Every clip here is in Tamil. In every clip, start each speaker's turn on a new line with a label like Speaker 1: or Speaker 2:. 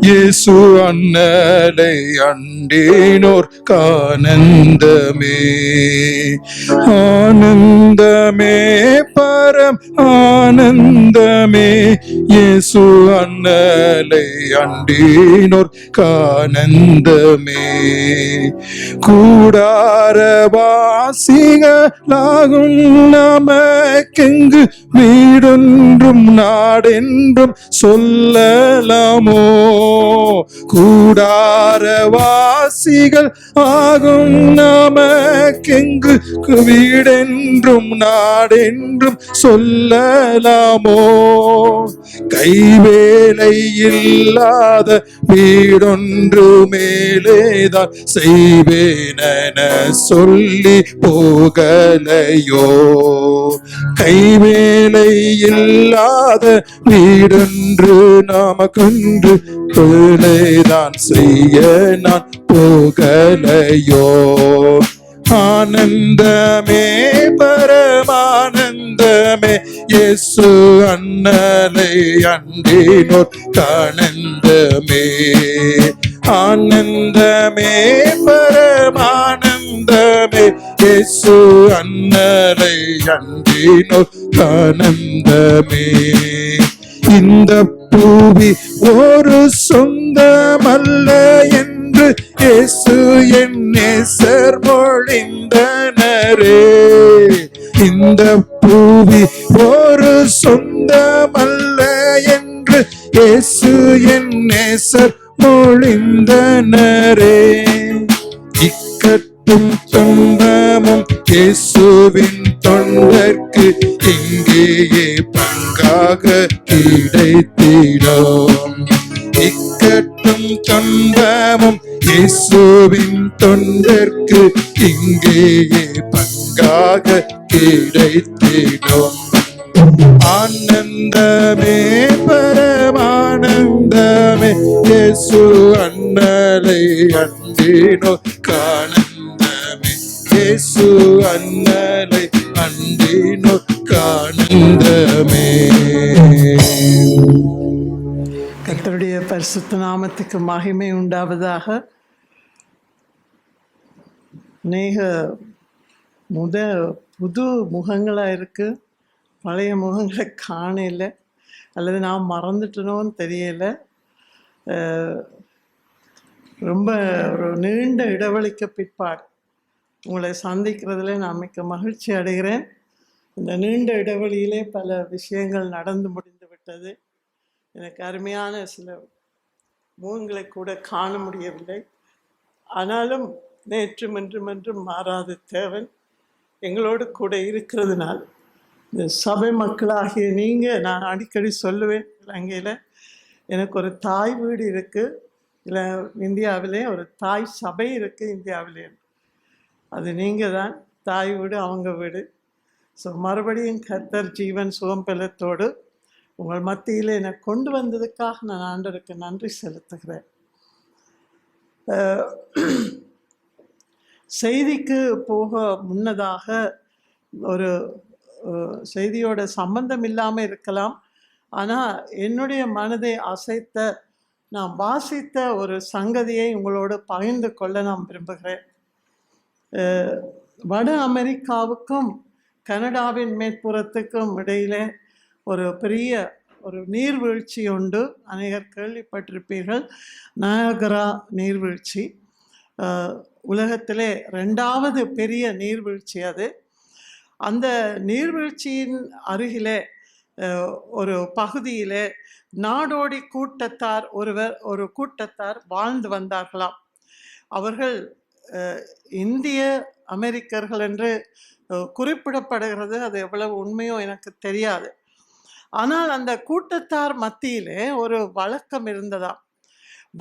Speaker 1: இயேசு அண்ணலை அண்டினோர் கானந்தமே. ஆனந்தமே பரம் ஆனந்தமே, இயேசு அண்ணலை அண்டினோர் கானந்தமே. கூடாரவாசிகளாகும் நமக்கெங்கு வீடொன்றும் நாடென்றும் சொல்லலாமோ? கூடாரவாசிகள் ஆகும் நமக்கெங்கு வீடென்றும் நாடென்றும் சொல்லலாமோ? கைவேலை இல்லாத வீடொன்று மேலேதான் செய்வேன சொல்லி போகலையோ? கைவேலை இல்லாத வீடொன்று நமக்கொன்று பிள்ளைதான் செய்ய நான் போகலையோ? ஆனந்தமே பரமானந்தமே, இயேசு அண்ணலை அண்டினோர் கானந்தமே. ஆனந்தமே பரமானந்தமே, இயேசு அண்ணலை அண்டினோர் கானந்தமே. இந்த புவி ஒரு சொந்தமல்ல என்று இயேசு என் நேசர் மொழிந்தனரே. இந்த புவி ஒரு சொந்தமல்ல என்று இயேசு என் நேசர் மொழிந்தனரே. இக்கட்டும் துன்பமும் இயேசுவின் தொண்டர்க்கு இங்கேயே பங்காக கிடைத்திடும். இக்கட்டும் துன்பமும் இயேசுவின் தொண்டர்க்கு இங்கேயே பங்காக கிடைத்திடும். ஆனந்தமே பரமானந்தமே, இயேசு அண்ணலை அண்டினோர் கானந்தமே. இயேசு அண்ணலை அண்டினோர் கானந்தமே.
Speaker 2: கர்த்தருடைய பரிசுத்த நாமத்துக்கு மகிமை உண்டாவதாக. அநேக புது முகங்களாக இருக்குது, பழைய முகங்களை காணல, அல்லது நான் மறந்துட்டனோன்னு தெரியலை. ரொம்ப ஒரு நீண்ட இடைவெளிக்கு பிற்பாடு உங்களை சந்திக்கிறதுல நான் மிக்க மகிழ்ச்சி அடைகிறேன். இந்த நீண்ட இடைவெளியிலே பல விஷயங்கள் நடந்து முடிந்து விட்டது. எனக்கு அருமையான சில முகங்களை கூட காண முடியவில்லை. ஆனாலும் நேற்றும் இன்றும் மாறாத தேவன் எங்களோடு கூட இருக்கிறதுனால் இந்த சபை மக்களாகிய நீங்கள், நான் அடிக்கடி சொல்லுவேன், இலங்கையில் எனக்கு ஒரு தாய் வீடு இருக்குது, இல்லை இந்தியாவிலே ஒரு தாய் சபை இருக்குது இந்தியாவிலே. அது நீங்கள் தான் தாய் வீடு, அவங்க வீடு. ஸோ மறுபடியும் கர்த்தர் ஜீவன் சுகம் பெலத்தோடு உங்கள் மத்தியில் என்னை கொண்டு வந்ததுக்காக நான் ஆண்டவருக்கு நன்றி செலுத்துகிறேன். செய்திக்கு போக முன்னதாக ஒரு செய்தியோட சம்பந்தம் இல்லாமல் இருக்கலாம், ஆனால் என்னுடைய மனதை அசைத்த, நான் வாசித்த ஒரு சங்கதியை உங்களோடு பகிர்ந்து கொள்ள நான் விரும்புகிறேன். வட அமெரிக்காவுக்கும் கனடாவின் மேற்புறத்துக்கும் இடையிலே ஒரு பெரிய ஒரு நீர்வீழ்ச்சி உண்டு. அநேகர் கேள்விப்பட்டிருப்பீர்கள், நயாகரா நீர்வீழ்ச்சி. உலகத்திலே 2வது பெரிய நீர்வீழ்ச்சி அது. அந்த நீர்வீழ்ச்சியின் அருகிலே ஒரு பகுதியிலே நாடோடி கூட்டத்தார் ஒரு கூட்டத்தார் வாழ்ந்து வந்தார்களாம். அவர்கள் இந்திய அமெரிக்கர்கள் என்று குறிப்பிடப்படுகிறது. அது எவ்வளவு உண்மையோ எனக்கு தெரியாது. ஆனால் அந்த கூட்டத்தார் மத்தியிலே ஒரு வழக்கம் இருந்ததாம்.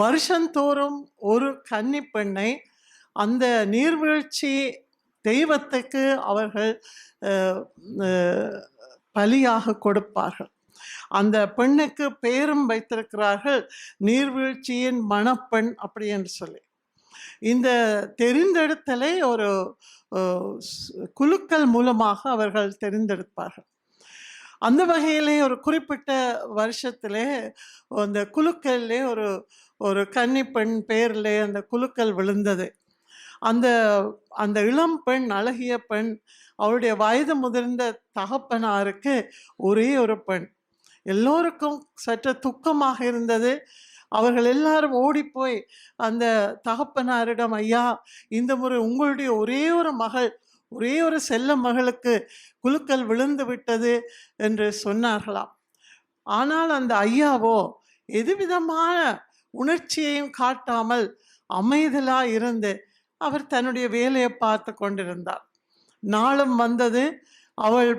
Speaker 2: வருஷந்தோறும் ஒரு கன்னி பெண்ணை அந்த நீர்வீழ்ச்சி தெய்வத்துக்கு அவர்கள் பலியாக கொடுப்பார்கள். அந்த பெண்ணுக்கு பேரும் வைத்திருக்கிறார்கள், நீர்வீழ்ச்சியின் மணப்பெண் அப்படி என்று சொல்லி. இந்த தெரிந்தெடுத்தலை ஒரு குழுக்கள் மூலமாக அவர்கள் தெரிந்தெடுப்பார்கள். அந்த வகையிலே ஒரு குறிப்பிட்ட வருஷத்திலே அந்த குலுக்கல்லே ஒரு ஒரு கன்னி பெண் பேரிலே அந்த குலுக்கல் விழுந்தது. அந்த அந்த இளம் பெண், அழகிய பெண், அவருடைய வயது முதிர்ந்த தகப்பனாருக்கு ஒரே ஒரு பெண். எல்லோருக்கும் சற்று துக்கமாக இருந்தது. அவர்கள் எல்லாரும் ஓடிப்போய் அந்த தகப்பனாரிடம், ஐயா, இந்த முறை உங்களுடைய ஒரே ஒரு மகள், ஒரே ஒரு செல்ல மகளுக்கு குலுக்கல் விழுந்து விட்டது என்று சொன்னார்களாம். ஆனால் அந்த ஐயாவோ எதுவிதமான உணர்ச்சியையும் காட்டாமல் அமைதலா இருந்து அவர் தன்னுடைய வேலையை பார்த்து கொண்டிருந்தார். நாளும் வந்தது. அவள்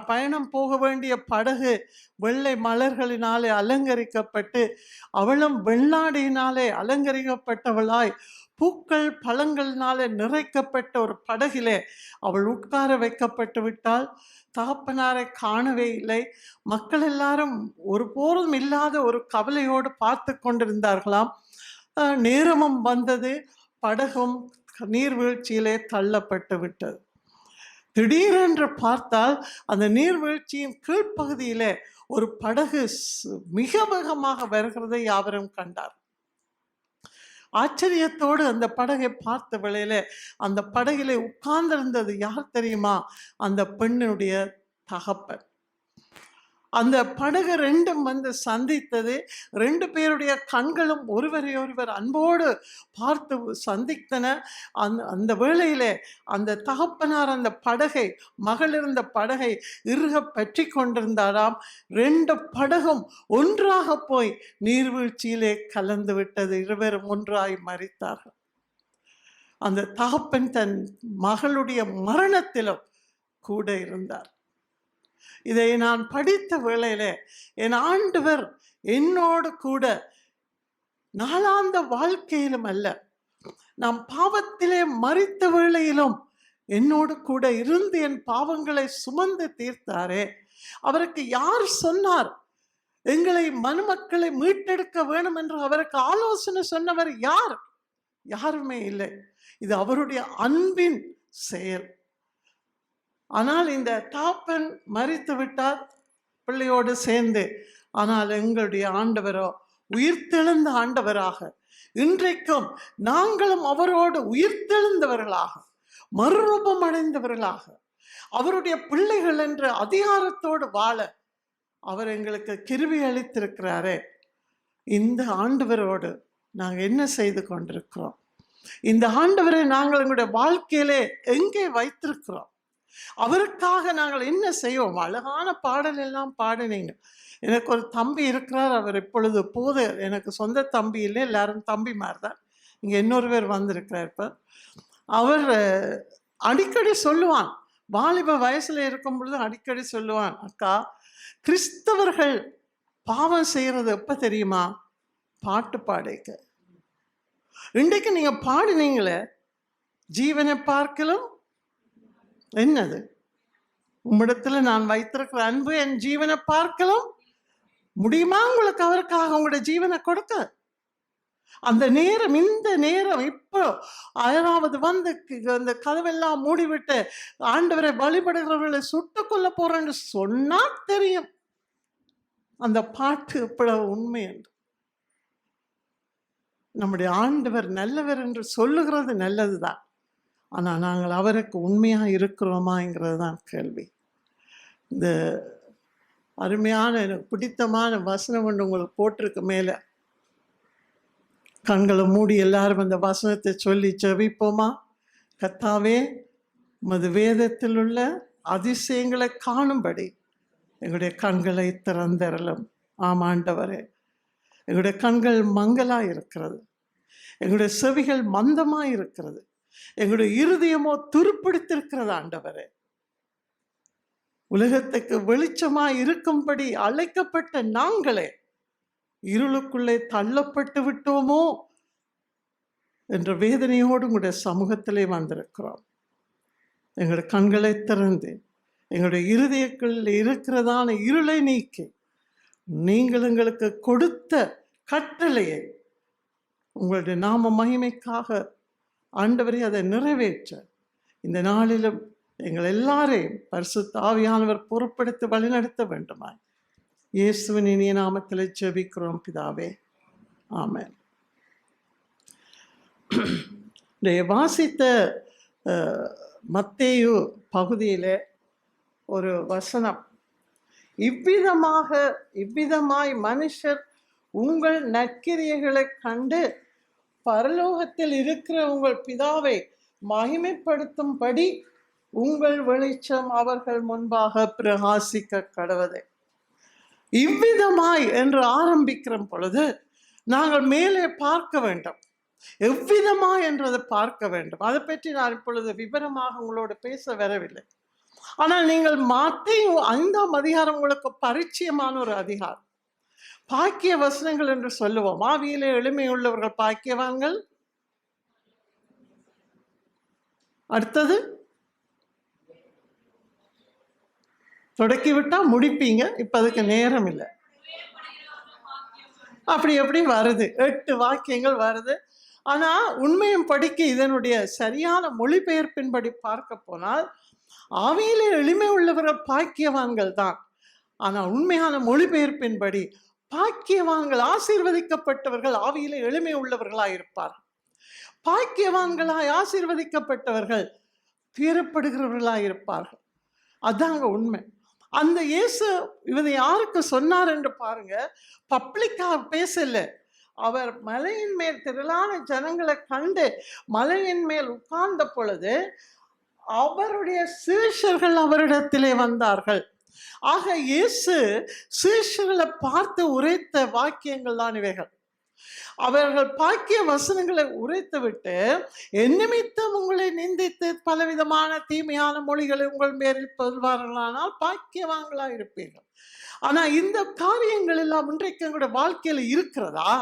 Speaker 2: பயணம் போக வேண்டிய படகு வெள்ளை மலர்களினாலே அலங்கரிக்கப்பட்டு, அவளும் வெள்ளாடியினாலே அலங்கரிக்கப்பட்டவளாய் பூக்கள் பழங்களினாலே நிறைக்கப்பட்ட ஒரு படகிலே அவள் உட்கார வைக்கப்பட்டு விட்டால். தகப்பனாரை காணவே இல்லை. மக்கள் எல்லாரும் ஒருபோதும் இல்லாத ஒரு கவலையோடு பார்த்து கொண்டிருந்தார்களாம். நேரமும் வந்தது. படகும் நீர்வீழ்ச்சியிலே தள்ளப்பட்டு விட்டது. திடீரென்று பார்த்தால் அந்த நீர்வீழ்ச்சியின் கீழ்ப்பகுதியிலே ஒரு படகு மிக வேகமாக வருகிறதை யாவரும் கண்டார். ஆச்சரியத்தோடு அந்த படகை பார்த்த வேளையில அந்த படகிலே உட்கார்ந்திருந்தது யார் தெரியுமா? அந்த பெண்ணுடைய தகப்பன். அந்த படகு ரெண்டும் வந்து சந்தித்தது. 2 பேருடைய கண்களும் ஒருவரை ஒருவர் அன்போடு பார்த்து சந்தித்தன. அந்த வேளையிலே அந்த தகப்பனார் அந்த படகை, மகள் இருந்த படகை இறுக பற்றி கொண்டிருந்தாராம். 2 படகும் ஒன்றாக போய் நீர்வீழ்ச்சியிலே கலந்து விட்டது. இருவரும் ஒன்றாய் மரித்தார்கள். அந்த தகப்பன் தன் மகளுடைய மரணத்திலும் கூட இருந்தார். இதை நான் படித்த வேளையிலே என் ஆண்டவர் என்னோடு கூட நாளாந்த வாழ்க்கையிலும் அல்ல, நாம் பாவத்திலே மரித்த வேளையிலும் என்னோடு கூட இருந்து என் பாவங்களை சுமந்து தீர்த்தாரே. அவருக்கு யார் சொன்னார் எங்களை மனுமக்களை மீட்டெடுக்க வேணும் என்று? அவருக்கு ஆலோசனை சொன்னவர் யார்? யாருமே இல்லை. இது அவருடைய அன்பின் செயல். ஆனால் இந்த தாப்பன் மரித்து விட்டார் பிள்ளையோடு சேர்ந்து. ஆனால் எங்களுடைய ஆண்டவரோ உயிர்த்தெழுந்த ஆண்டவராக, இன்றைக்கும் நாங்களும் அவரோடு உயிர்த்தெழுந்தவர்களாக, மறுரூபம் அடைந்தவர்களாக, அவருடைய பிள்ளைகள் என்ற அதிகாரத்தோடு வாழ அவர் எங்களுக்கு கிருபை அளித்திருக்கிறாரே. இந்த ஆண்டவரோடு நாங்கள் என்ன செய்து கொண்டிருக்கிறோம்? இந்த ஆண்டவரை நாங்கள் எங்களுடைய வாழ்க்கையிலே எங்கே வைத்திருக்கிறோம்? அவருக்காக நாங்கள் என்ன செய்வோம்? அழகான பாடல் எல்லாம் பாடினீங்க. எனக்கு ஒரு தம்பி இருக்கிறார். அவர் இப்பொழுது எனக்கு சொந்த தம்பி இல்லை, எல்லாரும் தம்பி மாதிரி தான். இங்கே இன்னொரு பேர் வந்திருக்கிறார். இப்போ அவர் அடிக்கடி சொல்லுவான், வாலிப வயசுல இருக்கும் பொழுது அடிக்கடி சொல்லுவான், அக்கா, கிறிஸ்தவர்கள் பாவம் செய்யறது எப்ப தெரியுமா? பாட்டு பாடைக்க. இன்றைக்கு நீங்க பாடினீங்களே, ஜீவனை பார்க்கலும் என்னது? உம்மிடத்துல நான் வைத்திருக்கிற அன்பு என் ஜீவனை பார்க்கலாம் முடியுமா உங்களுக்கு? அவருக்காக உங்களுடைய ஜீவனை கொடுக்க அந்த நேரம், இந்த நேரம் இப்போ 6வது வந்து அந்த கதவெல்லாம் மூடிவிட்டு ஆண்டவரை வழிபடுகிறவர்களை சுட்டுக் கொள்ள போறேன்னு சொன்னா தெரியும் அந்த பாட்டு எவ்வளவு உண்மை என்று. நம்முடைய ஆண்டவர் நல்லவர் என்று சொல்லுகிறது நல்லதுதான். ஆனால் நாங்கள் அவருக்கு உண்மையாக இருக்கிறோமாங்கிறது தான் கேள்வி. இந்த அருமையான எனக்கு பிடித்தமான வசனம் ஒன்று உங்களுக்கு போட்டிருக்கு மேலே. கண்களை மூடி எல்லாரும் அந்த வசனத்தை சொல்லி ஜெபிப்போமா? கர்த்தாவே, உமது வேதத்தில் உள்ள அதிசயங்களை காணும்படி எங்களுடைய கண்களை திறந்தரலும். ஆமாண்டவரே, எங்களுடைய கண்கள் மங்கலாக இருக்கிறது, எங்களுடைய செவிகள் மந்தமாக இருக்கிறது, எங்களுடைய இருதயமோ துருப்பிடித்திருக்கிறது. ஆண்டவரே, உலகத்துக்கு வெளிச்சமாய் இருக்கும்படி அழைக்கப்பட்ட நாங்களே இருளுக்குள்ளே தள்ளப்பட்டு விட்டோமோ என்ற வேதனையோடு உங்களுடைய சமூகத்திலே வந்திருக்கிறோம். எங்களுடைய கண்களை திறந்து எங்களுடைய இருதயக்குள்ள இருக்கிறதான இருளை நீக்கி நீங்கள் எங்களுக்கு கொடுத்த கட்டளையை உங்களுடைய நாம மகிமைக்காக ஆண்டவரே அதை நிறைவேற்ற இந்த நாளிலும் எங்கள் எல்லாரையும் பரிசுத்த ஆவியானவர் பொறுப்படுத்தி வழிநடத்த வேண்டுமாய் இயேசுவின் இனிய நாமத்தில் ஜெபிக்கிறோம் பிதாவே, ஆமென். வாசித்த மத்தேயு பகுதியிலே ஒரு வசனம், இவ்விதமாய் மனுஷர் உங்கள் நற்கிரியைகளை கண்டு பரலோகத்தில் இருக்கிற உங்கள் பிதாவை மகிமைப்படுத்தும்படி உங்கள் வெளிச்சம் அவர்கள் முன்பாக பிரகாசிக்க கடவுதே. இவ்விதமாய் என்று ஆரம்பிக்கிற பொழுது நாங்கள் மேலே பார்க்க வேண்டும், எவ்விதமாய் என்றதை பார்க்க வேண்டும். அதை பற்றி நான் இப்பொழுது விவரமாக உங்களோடு பேச வரவில்லை. ஆனால் நீங்கள் மத்தேயு 5ஆம் அதிகாரம் உங்களுக்கு பரிச்சயமான ஒரு அதிகாரம். பாக்கிய வசனங்கள் என்று சொல்லுவோம். ஆவியிலே எளிமையுள்ளவர்கள் பாக்கியவான்கள். அடுத்தது தொடக்கிவிட்டா முடிப்பீங்க, இப்ப அதுக்கு நேரம் இல்லை. அப்படி எப்படி வருது, 8 வாக்கியங்கள் வருது. ஆனா உண்மையும் படிக்க இதனுடைய சரியான மொழிபெயர்ப்பின்படி பார்க்க போனால் ஆவியிலே எளிமை உள்ளவர்கள் பாக்கியவான்கள் தான். ஆனா உண்மையான மொழிபெயர்ப்பின்படி பாக்கியவான்கள், ஆசீர்வதிக்கப்பட்டவர்கள் ஆவியிலே எளிமை உள்ளவர்களாய் இருப்பார். பாக்கியவான்களாய் ஆசீர்வதிக்கப்பட்டவர்கள் துயரப்படுகிறவர்களாய் இருப்பார்கள். அதாங்க உண்மை. அந்த இயேசு இவரை யாருக்கு சொன்னார் என்று பாருங்க. பப்ளிக்காக பேசல. அவர் மலையின் மேல் திரளான ஜனங்களை கண்டு மலையின் மேல் உட்கார்ந்த பொழுது அவருடைய சீஷர்கள் அவரிடத்திலே வந்தார்கள். ஆக இயேசு சீஷர்களை பார்த்து உரைத்த வாக்கியங்கள் தான் இவைகள். அவர்கள் பாக்கிய வசனங்களை உரைத்து விட்டு, என் நிமித்தம் உங்களை நிந்தித்து பலவிதமான தீமையான மொழிகளை உங்கள் பேரில் சொல்வார்களானால் பாக்கியவான்களா இருப்பீர்கள். ஆனா இந்த காரியங்கள் எல்லாம் இன்றைக்கு எங்களுடைய வாழ்க்கையில இருக்கிறதா?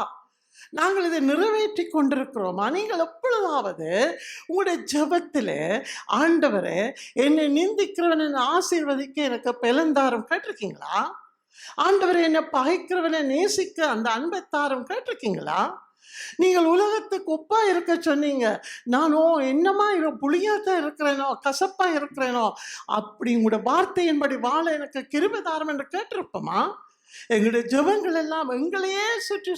Speaker 2: நாங்கள் இதை நிறைவேற்றி கொண்டிருக்கிறோமா? நீங்கள் எப்பொழுதாவது உங்களுடைய ஜெபத்திலே, ஆண்டவரே என்னை நிந்திக்கிறவன் என்னை ஆசீர்வதிக்க எனக்கு பெலந்தாரம் கேட்டிருக்கீங்களா? ஆண்டவரை என்னை பகைக்கிறவனை நேசிக்க அந்த அன்பைத்தாரம் கேட்டிருக்கீங்களா? நீங்கள் உலகத்துக்கு உப்பா இருக்க சொன்னீங்க. நானோ என்னமா புளியாத்தான் இருக்கிறேனோ, கசப்பா இருக்கிறேனோ, அப்படி உங்களோட வார்த்தையின்படி வாழ எனக்கு கிருபைதாரம் என்று கேட்டிருப்போமா? எங்களுடைய ஜெபங்கள் எல்லாம் எங்களையே சுற்றி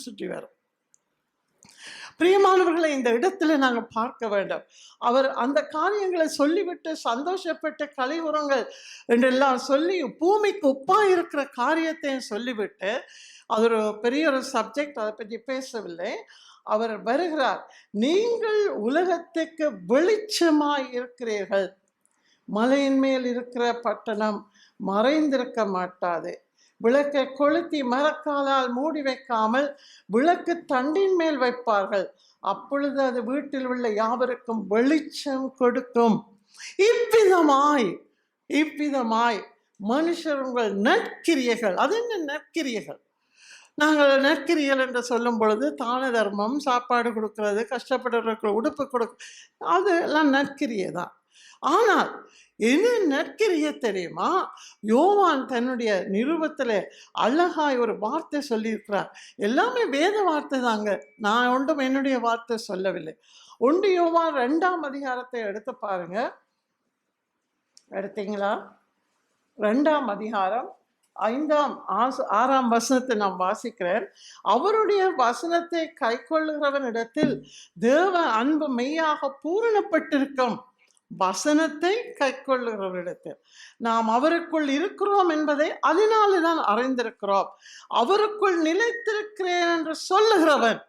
Speaker 2: சுற்றி வரும். பிரியமானவர்களை, இந்த இடத்துல நாங்கள் பார்க்க வேண்டும். அவர் அந்த காரியங்களை சொல்லிவிட்டு சந்தோஷப்பட்ட கலிவுரங்கள் என்றெல்லாம் சொல்லி பூமிக்கு உப்பா இருக்கிற காரியத்தையும் சொல்லிவிட்டு, அது ஒரு பெரிய ஒரு சப்ஜெக்ட், அதை பற்றி பேசவில்லை. அவர் வருகிறார். நீங்கள் உலகத்துக்கு வெளிச்சமாய் இருக்கிறீர்கள். மலையின் மேல் இருக்கிற பட்டணம் மறைந்திருக்க மாட்டாது. விளக்கை கொளுத்தி மரக்காலால் மூடி வைக்காமல் விளக்கு தண்டின் மேல் வைப்பார்கள். அப்பொழுது அது வீட்டில் உள்ள யாவருக்கும் வெளிச்சம் கொடுக்கும். இவ்விதமாய் மனுஷர் உங்கள் நற்கிரியைகள். அது என்ன நற்கிரியைகள்? நாங்கள் நற்கிரியல் என்று சொல்லும் பொழுது தான தர்மம், சாப்பாடு கொடுக்கறது, கஷ்டப்படுறவர்களுக்கு உடுப்பு அது எல்லாம் நற்கிரியை தான். ஆனால் என்ன நற்கிரியை தெரியுமா? யோவான் தன்னுடைய நிருபத்தில் அழகாய் ஒரு வார்த்தை சொல்லியிருக்கிறார். எல்லாமே வேத வார்த்தை தாங்க, நான் ஒன்றும் என்னுடைய வார்த்தை சொல்லவில்லை. 1 யோவான் 2ஆம் அதிகாரத்தை எடுத்து பாருங்க. எடுத்தீங்களா? 2ஆம் அதிகாரம் 6ஆம் வசனத்தை நான் வாசிக்கிறேன். அவருடைய வசனத்தை கைக்கொள்ளுகிறவனிடத்தில் தேவ அன்பு மெய்யாக பூரணப்பட்டிருக்கும். வசனத்தை கைக்கொள்ளுகிறவரிடத்தில் நாம் அவருக்குள் இருக்கிறோம் என்பதை அதனால்தான் அறிந்திருக்கிறோம். அவருக்குள் நிலைத்திருக்கிறேன் என்று சொல்லுகிறவன்,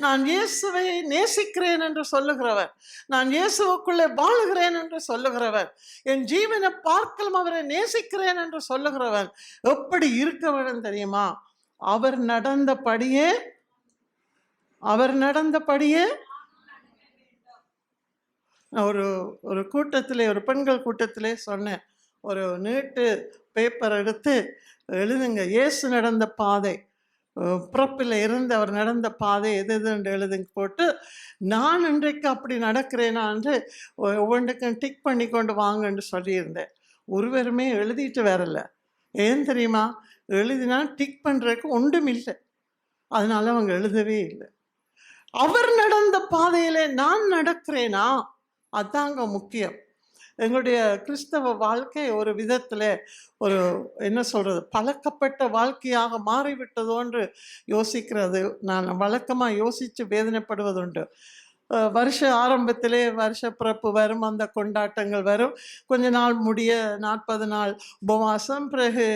Speaker 2: நான் இயேசுவை நேசிக்கிறேன் என்று சொல்லுகிறவன், நான் இயேசுவுக்குள்ளே வாழுகிறேன் என்று சொல்லுகிறவன், என் ஜீவனை பார்க்கலாம் அவரை நேசிக்கிறேன் என்று சொல்லுகிறவன் எப்படி இருக்க வேண்டும் தெரியுமா? அவர் நடந்தபடியே ஒரு கூட்டத்திலே, ஒரு பெண்கள் கூட்டத்திலே சொன்னேன், ஒரு நீட்டு பேப்பர் எடுத்து எழுதுங்க, இயேசு நடந்த பாதை, பிறப்பில் இருந்து அவர் நடந்த பாதை எது என்று எழுதுங்க போட்டு, நான் இன்றைக்கு அப்படி நடக்கிறேனா என்று ஒவ்வொன்றுக்கும் டிக் பண்ணி கொண்டு வாங்கன்னு சொல்லியிருந்தேன். ஒருவருமே எழுதிட்டு வரல. ஏன் தெரியுமா? எழுதினா டிக் பண்ணுறதுக்கு ஒன்றும் இல்லை, அதனால அவங்க எழுதவே இல்லை. அவர் நடந்த பாதையிலே நான் நடக்கிறேனா? அதாங்க முக்கியம். எங்களுடைய கிறிஸ்தவ வாழ்க்கை ஒரு விதத்தில் ஒரு என்ன சொல்கிறது, பழக்கப்பட்ட வாழ்க்கையாக மாறிவிட்டதோன்று யோசிக்கிறது நான் வழக்கமாக யோசித்து வேதனைப்படுவதுண்டு. வருஷ ஆரம்பத்திலே வருஷ பிறப்பு வரும், அந்த கொண்டாட்டங்கள் வரும், கொஞ்ச நாள் முடிய 40 நாள் உபவாசம், பிறகு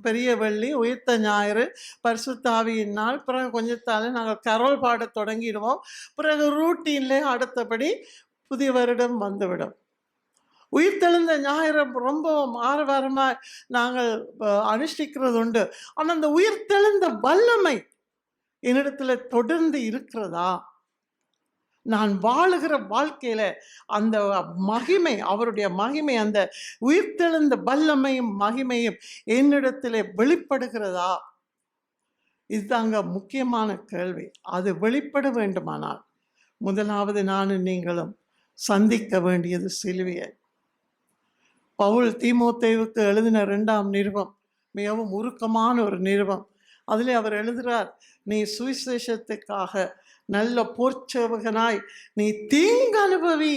Speaker 2: பெரிய வெள்ளி, உயிர்த்த ஞாயிறு, பரிசுத்த ஆவியின் நாள், பிறகு கொஞ்சத்தால் நாங்கள் கரோல் பாட தொடங்கிடுவோம். பிறகு ரூட்டீன்லே அடுத்தபடி புதிய வருடம் வந்துவிடும். உயிர்த்தெழுந்த ஞாயிறு ரொம்பவும் ஆரவாரமாக நாங்கள் அனுஷ்டிக்கிறது உண்டு. ஆனால் அந்த உயிர்த்தெழுந்த வல்லமை என்னிடத்தில் தொடர்ந்து இருக்கிறதா? நான் வாழுகிற வாழ்க்கையில் அந்த மகிமை, அவருடைய மகிமை, அந்த உயிர்த்தெழுந்த வல்லமையும் மகிமையும் என்னிடத்தில் வெளிப்படுகிறதா? இதுதாங்க முக்கியமான கேள்வி. அது வெளிப்பட வேண்டுமானால் முதலாவது நானும் நீங்களும் சந்திக்க வேண்டியது சிலுவையை. பவுல் தீமோத்தேயுவுக்கு எழுதின 2ஆம் நிருபம் மிகவும் உருக்கமான ஒரு நிருபம். அதில் அவர் எழுதுகிறார், நீ சுவிசேஷத்துக்காக நல்ல போர்ச்சேவகனாய் நீ தீங்கு அனுபவி.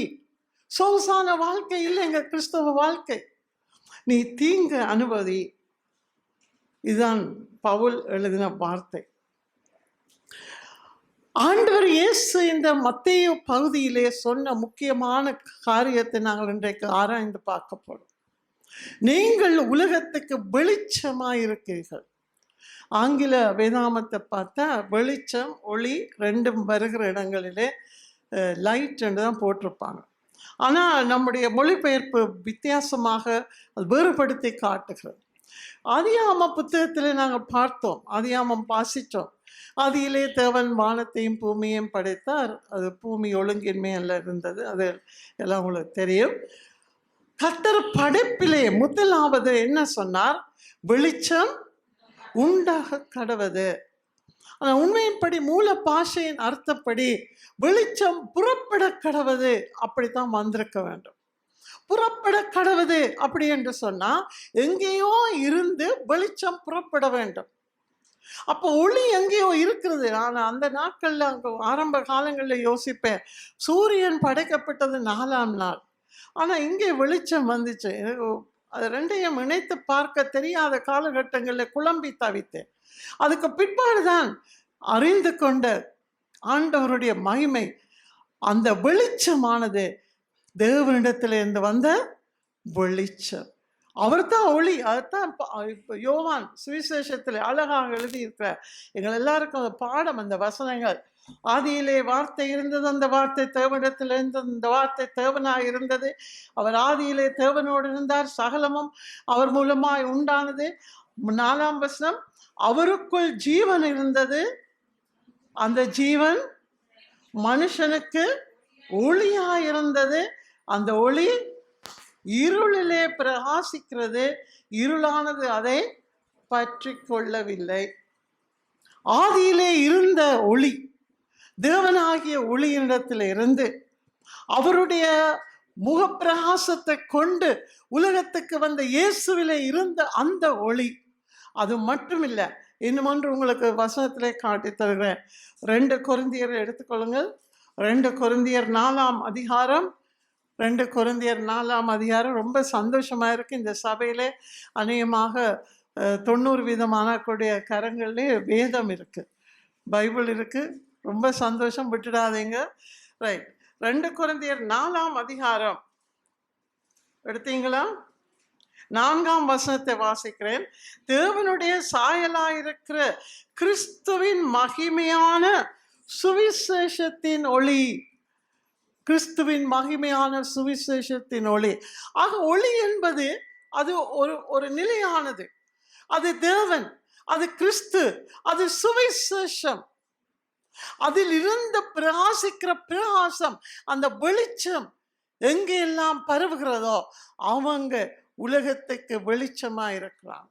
Speaker 2: சொகுசான வாழ்க்கை இல்லைங்க கிறிஸ்தவ வாழ்க்கை, நீ தீங்கு அனுபவி. இதுதான் பவுல் எழுதின வார்த்தை. ஆண்டவர் இயேசு இந்த மத்தேயு பகுதியிலே சொன்ன முக்கியமான காரியத்தை நாங்கள் இன்றைக்கு ஆராய்ந்து பார்க்க போறோம். நீங்கள் உலகத்துக்கு வெளிச்சமாயிருக்கிறீர்கள். ஆங்கில வேதாமத்தை பார்த்தா வெளிச்சம், ஒளி ரெண்டும் வருகிற இடங்களிலே லைட் என்று தான் போட்டிருப்பாங்க. ஆனால் நம்முடைய மொழிபெயர்ப்பு வித்தியாசமாக அது வேறுபடுத்தி காட்டுகிறது. ஆதியாகம புத்தகத்தில் நாங்கள் பார்த்தோம், ஆதியாகமம் வாசித்தோம். ஆதியிலே தேவன் வானத்தையும் பூமியையும் படைத்தார். அது பூமி ஒழுங்கின்மையில் இருந்தது, அது எல்லாம் உங்களுக்கு தெரியும். கர்த்தர் படைப்பிலே முதலாவது என்ன சொன்னார்? வெளிச்சம் உண்டாக கடவது. ஆனால் உண்மையின்படி மூல பாஷையின் அர்த்தப்படி வெளிச்சம் புறப்பட கடவது, அப்படித்தான் வந்திருக்க வேண்டும். புறப்பட கடவது அப்படி என்று சொன்னா எங்கேயோ இருந்து வெளிச்சம் புறப்பட வேண்டும். அப்போ ஒளி எங்கேயோ இருக்கிறது. நான் அந்த நாட்கள்ல ஆரம்ப காலங்களில் யோசிப்பேன், சூரியன் படைக்கப்பட்டது 4ஆம் நாள், ஆனால் இங்கே வெளிச்சம் வந்துச்சு. அது ரெண்டையும் இணைத்து பார்க்க தெரியாத காலகட்டங்களில் குழம்பி தவித்தேன். அதுக்கு பிற்பாடுதான் அறிந்து கொண்ட ஆண்டவருடைய மகிமை. அந்த வெளிச்சமானது தேவனிடத்திலிருந்து வந்த வெளிச்சம். அவர் தான் ஒளி. அதுதான் இப்போ யோவான் சுவிசேஷத்தில் அழகாக எழுதியிருக்கிறார். எங்கள் எல்லாருக்கும் பாடம் அந்த வசனங்கள். ஆதியிலே வார்த்தை இருந்தது, அந்த வார்த்தை தேவனிடத்தில் இருந்தது, அந்த வார்த்தை தேவனாக இருந்தது, அவர் ஆதியிலே தேவனோடு இருந்தார், சகலமும் அவர் மூலமாய் உண்டானது. 4ஆம் வசனம், அவருக்குள் ஜீவன் இருந்தது, அந்த ஜீவன் மனுஷனுக்கு ஒளியாய் இருந்தது, அந்த ஒளி இருளிலே பிரகாசிக்கிறது, இருளானது அதை பற்றி கொள்ளவில்லை. ஆதியிலே இருந்த ஒளி, தேவனாகிய ஒளியினிடத்தில் இருந்து அவருடைய முகப்பிரகாசத்தை கொண்டு உலகத்துக்கு வந்த இயேசுவிலே இருந்த அந்த ஒளி. அது மட்டுமில்லை, இன்னும் ஒன்று உங்களுக்கு வசனத்திலே காட்டி தருகிறேன். 2 கொரிந்தியர் எடுத்துக்கொள்ளுங்கள். 2 கொரிந்தியர் 4ஆம் அதிகாரம். 2 கொரிந்தியர் 4ஆம் அதிகாரம். ரொம்ப சந்தோஷமா இருக்கு. இந்த சபையிலே அநேகமாக 90% கரங்களிலே வேதம் இருக்கு, பைபிள் இருக்கு. ரொம்ப சந்தோஷம், விட்டுடாதீங்க. ரைட், 2 கொரிந்தியர் 4ஆம் அதிகாரம் எடுத்தீங்களா? 4ஆம் வசனத்தை வாசிக்கிறேன். தேவனுடைய சாயலாயிருக்கிற கிறிஸ்துவின் மகிமையான சுவிசேஷத்தின் ஒளி. கிறிஸ்துவின் மகிமையான சுவிசேஷத்தின் ஒளி. ஆக ஒளி என்பது அது ஒரு நிலையானது. அது தேவன், அது கிறிஸ்து, அது சுவிசேஷம். அதில் இருந்து பிரகாசிக்கிற பிரகாசம், அந்த வெளிச்சம் எங்கெல்லாம் பரவுகிறதோ அவங்க உலகத்துக்கு வெளிச்சமா இருக்கிறாங்க.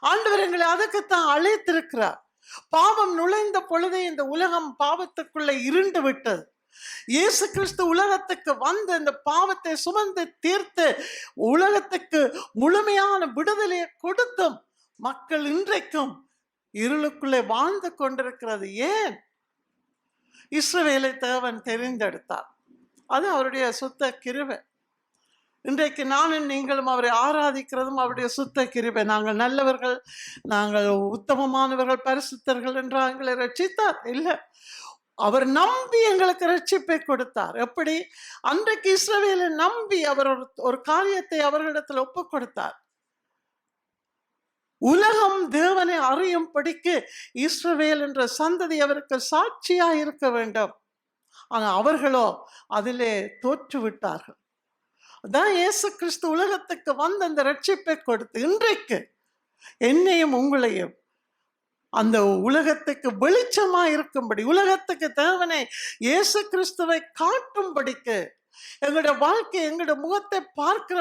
Speaker 2: ஆண்டவர் எங்களை அதுக்குத்தான் அழைத்திருக்கிறார். பாவம் நுழைந்த பொழுதே இந்த உலகம் பாவத்துக்குள்ள இருண்டு விட்டது. இயேசு கிறிஸ்து உலகத்துக்கு வந்து இந்த பாவத்தை சுமந்து தீர்த்து உலகத்துக்கு முழுமையான விடுதலையை கொடுத்தும் மக்கள் இன்றைக்கும் இருளுக்குள்ளே வாழ்ந்து கொண்டிருக்கிறது. ஏன்? இஸ்ரவேலை தேவன் தெரிந்தெடுத்தார். அது அவருடைய சுத்த கிருபை. இன்றைக்கு நானும் நீங்களும் அவரை ஆராதிக்கிறதும் அவருடைய சுத்த கிருபை. நாங்கள் நல்லவர்கள், நாங்கள் உத்தமமானவர்கள், பரிசுத்தர்கள் என்று எங்களை ரட்சித்தார் இல்லை. அவர் நம்பி எங்களுக்கு ரட்சிப்பை கொடுத்தார். எப்படி? அன்றைக்கு இஸ்ரவேலை நம்பி அவர் ஒரு காரியத்தை அவர்களிடத்தில் ஒப்பு கொடுத்தார். உலகம் தேவனை அறியும்படிக்கு இஸ்ரவேல் என்ற சந்ததி அவருக்கு சாட்சியா இருக்க வேண்டும். ஆனா அவர்களோ அதிலே தோற்று விட்டார்கள். அதான் இயேசு கிறிஸ்து உலகத்துக்கு வந்து அந்த ரட்சிப்பை கொடுத்து இன்றைக்கு என்னையும் உங்களையும் அந்த உலகத்துக்கு வெளிச்சமா இருக்கும்படி, உலகத்துக்கு தேவனை இயேசு கிறிஸ்துவை காட்டும்படிக்கு, எங்களுடைய வாழ்க்கை, எங்களுடைய முகத்தை பார்க்கிற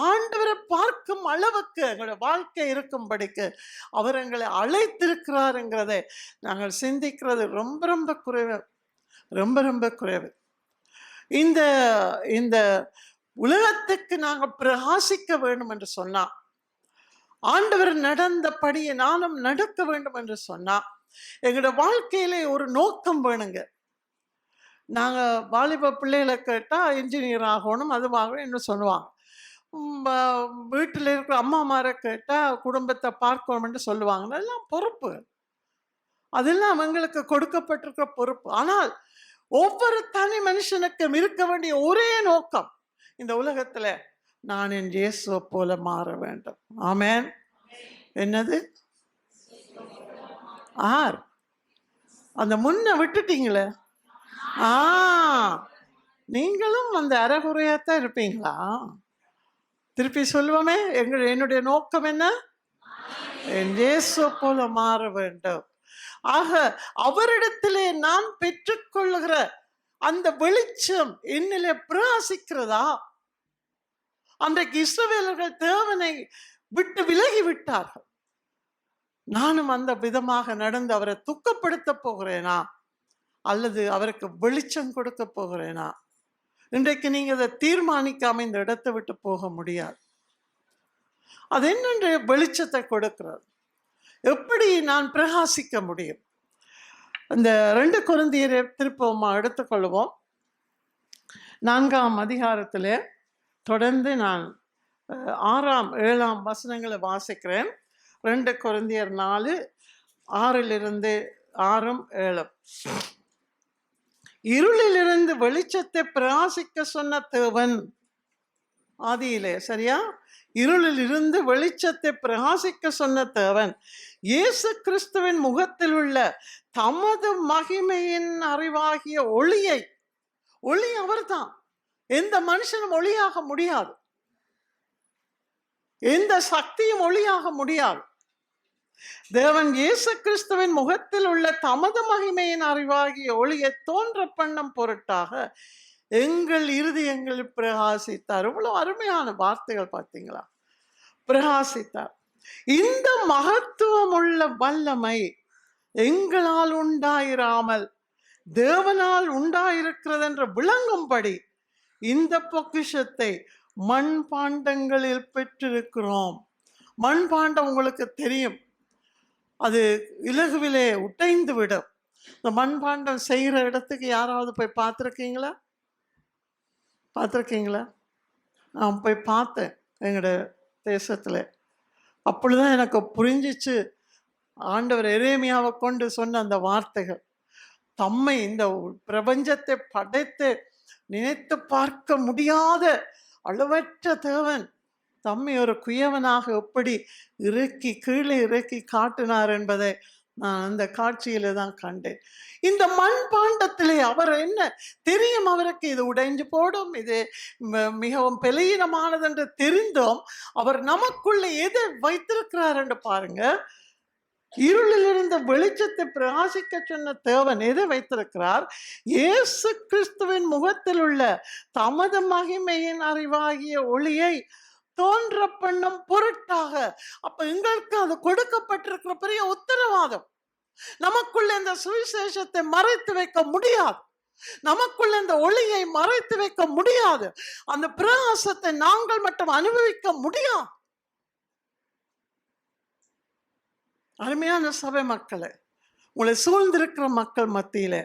Speaker 2: ஆண்டவரை பார்க்கும் அளவுக்கு எங்களுடைய வாழ்க்கை இருக்கும்படிக்கு அவர் எங்களை அழைத்திருக்கிறாருங்கிறதை நாங்கள் சிந்திக்கிறது ரொம்ப ரொம்ப குறைவு, ரொம்ப ரொம்ப குறைவு. இந்த இந்த உலகத்துக்கு நாங்கள் பிரகாசிக்க வேண்டும் என்று சொன்னா, ஆண்டவர் நடந்தபடியே நானும் நடக்க வேண்டும் என்று சொன்னா, எங்களுடைய வாழ்க்கையிலே ஒரு நோக்கம் வேணுங்க. நாங்கள் வாலிப பிள்ளைகளை கேட்டால் இன்ஜினியர் ஆகணும், அது ஆகணும் என்ன சொல்லுவாங்க. வீட்டில் இருக்கிற அம்மாமாரை கேட்டால் குடும்பத்தை பார்க்கணும்னு சொல்லுவாங்க. அதெல்லாம் பொறுப்பு, அதெல்லாம் அவங்களுக்கு கொடுக்கப்பட்டிருக்கிற பொறுப்பு. ஆனால் ஒவ்வொரு தனி மனுஷனுக்கும் இருக்க வேண்டிய ஒரே நோக்கம், இந்த உலகத்துல நான் என் இயேசுவை போல மாற வேண்டும். ஆமென். என்னது? ஆர் அந்த முன்ன விட்டுட்டீங்களே. நீங்களும் அந்த அறகுறையாத்தான் இருப்பீங்களா? திருப்பி சொல்லுவோமே, என்னுடைய நோக்கம் என்ன? என் இயேசுவை போல மாற வேண்டும். ஆக அவரிடத்திலே நான் பெற்றுக்கொள்ளுகிற அந்த வெளிச்சம் என்னிலே பிரகாசிக்கிறதா? அன்றைக்கு இஸ்ரவேலர்கள் தேவனை விட்டு விலகி விட்டார்கள். நானும் அந்த விதமாக நடந்து அவரை துக்கப்படுத்த போகிறேனா அல்லது அவருக்கு வெளிச்சம் கொடுக்க போகிறேனா? இன்றைக்கு நீங்க அதை தீர்மானிக்காம இந்த இடத்தை விட்டு போக முடியாது. அது என்னென்று வெளிச்சத்தை கொடுக்கிறது. எப்படி நான் பிரகாசிக்க முடியும்? இந்த 2 கொரிந்தியரை திருப்பமா எடுத்துக்கொள்வோம். 4ஆம் அதிகாரத்திலே தொடர்ந்து நான் 6ஆம் 7ஆம் வசனங்களை வாசிக்கிறேன். 2 கொரிந்தியர் 4 6 6 7. இருளிலிருந்து வெளிச்சத்தை பிரகாசிக்க சொன்ன தேவன், ஆதியிலே சரியா, இருளில் இருந்து வெளிச்சத்தை பிரகாசிக்க சொன்ன தேவன் இயேசு கிறிஸ்துவின் முகத்தில் உள்ள தமது மகிமையின் அறிவாகிய ஒளியை, ஒளி அவர்தான், எந்த மனுஷனும் ஒளியாக முடியாது, எந்த சக்தியும் ஒளியாக முடியாது. தேவன் இயேசு கிறிஸ்துவின் முகத்தில் உள்ள தமது மகிமையின் அறிவாகிய ஒளியை தோன்ற பண்ணும் பொருட்டாக எங்கள் இருதயங்களில் பிரகாசித்தார். இவ்வளவு அருமையான வார்த்தைகள் பார்த்தீங்களா? பிரகாசித்தார். இந்த மகத்துவம் உள்ள வல்லமை எங்களால் உண்டாயிராமல் தேவனால் உண்டாயிருக்கிறது என்று விளங்கும்படி இந்த பொக்கிஷத்தை மண்பாண்டங்களில் பெற்றிருக்கிறோம். மண்பாண்டம் உங்களுக்கு தெரியும், அது இலகுவிலே உடைந்து விடும். இந்த மண்பாண்டம் செய்கிற இடத்துக்கு யாராவது போய் பார்த்துருக்கீங்களா? பார்த்துருக்கீங்களா? நான் போய் பார்த்தேன் எங்களோட தேசத்தில். அப்பொழுதுதான் எனக்கு புரிஞ்சிச்சு ஆண்டவர் எரேமியாவை கொண்டு சொன்ன அந்த வார்த்தைகள். தம்மை இந்த பிரபஞ்சத்தை படைத்து நினைத்து பார்க்க முடியாத அளவற்ற தேவன் தம்மை ஒரு குயவனாக எப்படி கீழே இறக்கி காட்டினார் என்பதை நான் அந்த காட்சியில தான் கண்டேன். இந்த மண்பாண்டத்திலே அவர் என்ன தெரியும், அவருக்கு இது உடைஞ்சு போடும், இது மிகவும் பலவீனமானது என்று தெரிந்தோம். அவர் நமக்குள்ள எதை வைத்திருக்கிறார் என்று பாருங்க. இருளில் இருந்த வெளிச்சத்தை பிரகாசிக்க சொன்ன தேவன் எதை வைத்திருக்கிறார்? இயேசு கிறிஸ்துவின் முகத்தில் உள்ள தமது மகிமையின் அறிவாகிய ஒளியை தோன்ற பண்ணும் பொருட்டாக. அப்ப எங்களுக்கு அது கொடுக்கப்பட்டிருக்கிற பெரிய உத்தரவாதம். நமக்குள்ள இந்த சுவிசேஷத்தை மறைத்து வைக்க முடியாது, நமக்குள்ள இந்த ஒளியை மறைத்து வைக்க முடியாது, அந்த பிரகாசத்தை நாங்கள் மட்டும் அனுபவிக்க முடியாது. அருமையான சபை மக்களே, உங்களை சூழ்ந்திருக்கிற மக்கள் மத்தியில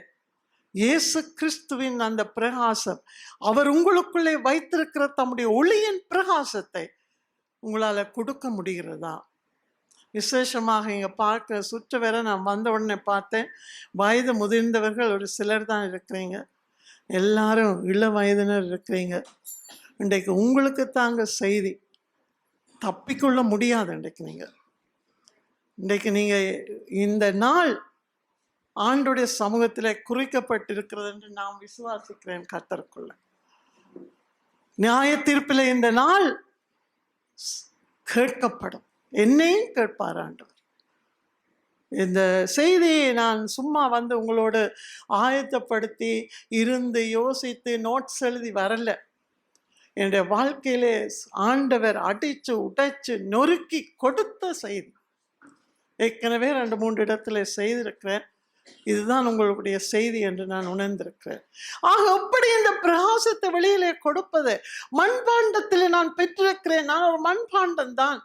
Speaker 2: இயேசு கிறிஸ்துவின் அந்த பிரகாசம், அவர் உங்களுக்குள்ளே வைத்திருக்கிற தம்முடைய ஒளியின் பிரகாசத்தை உங்களால் கொடுக்க முடிகிறதா? விசேஷமாக இங்கே பார்க்க சுற்று வர நான் வந்த உடனே பார்த்தேன், வயது முதிர்ந்தவர்கள் ஒரு சிலர் தான் இருக்கிறீங்க, எல்லாரும் இள வயதினர் இருக்கிறீங்க. இன்றைக்கு உங்களுக்கு தாங்க செய்தி, தப்பிக்கொள்ள முடியாது. இன்றைக்கு நீங்கள் இந்த நாள் ஆண்டுடைய சமூகத்தில் குறிக்கப்பட்டிருக்கிறது என்று நான் விசுவாசிக்கிறேன். கர்த்தருக்குள்ள நியாய தீர்ப்பில் இந்த நாள் கேட்கப்படும். என்னையும் கேட்பார் ஆண்டவர். இந்த செய்தியை நான் சும்மா வந்து உங்களோடு ஆயத்தப்படுத்தி இருந்து யோசித்து நோட்ஸ் எழுதி வரல. என்னுடைய வாழ்க்கையிலே ஆண்டவர் அடித்து உடைச்சு நொறுக்கி கொடுத்த செய்தி. ஏற்கனவே 2-3 இடத்துல செய்திருக்கிறேன். இதுதான் உங்களுடைய செய்தி என்று நான் உணர்ந்திருக்கிறேன். ஆக அப்படி இந்த பிரகாசத்தை வெளியிலே கொடுப்பது, மண்பாண்டத்தில் நான் பெற்றிருக்கிறேன், நான் ஒரு மண்பாண்டம் தான்.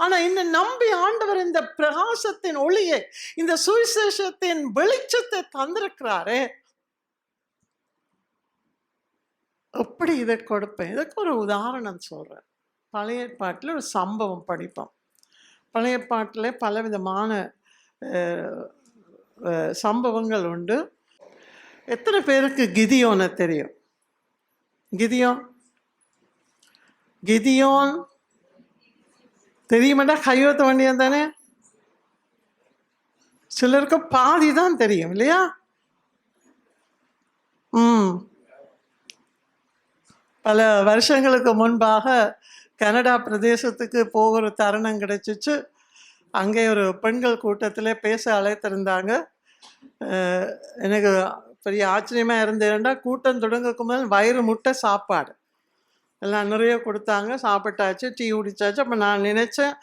Speaker 2: ஆனா இந்த நம்பி ஆண்டவர் இந்த பிரகாசத்தின் ஒளியை, இந்த சுவிசேஷத்தின் வெளிச்சத்தை தந்திருக்கிறாரே, எப்படி இதை கொடுப்பேன்? இதுக்கு ஒரு உதாரணம் சொல்றேன். பழைய ஏற்பாட்டில் ஒரு சம்பவம் படிப்போம். பழைய ஏற்பாட்டில் பலவிதமான சம்பவங்கள் உண்டு. எத்தனை பேருக்கு கிதியோனை தெரியும்? கிதியோன் தெரியுமாட்டா? கையோத்த வண்டியன் தானே. சிலருக்கு பாதி தான் தெரியும் இல்லையா? பல வருஷங்களுக்கு முன்பாக கனடா பிரதேசத்துக்கு போகிற தருணம் கிடைச்சிச்சு. அங்கே ஒரு பெண்கள் கூட்டத்தில் பேச அழைத்திருந்தாங்க. எனக்கு பெரிய ஆச்சரியமாக இருந்ததுன்னா, கூட்டம் தொடங்கக்கு முதல் வயிறு முட்டை சாப்பாடு எல்லாம் நிறைய கொடுத்தாங்க. சாப்பிட்டாச்சு, டீ குடிச்சாச்சு. அப்போ நான் நினச்சேன்,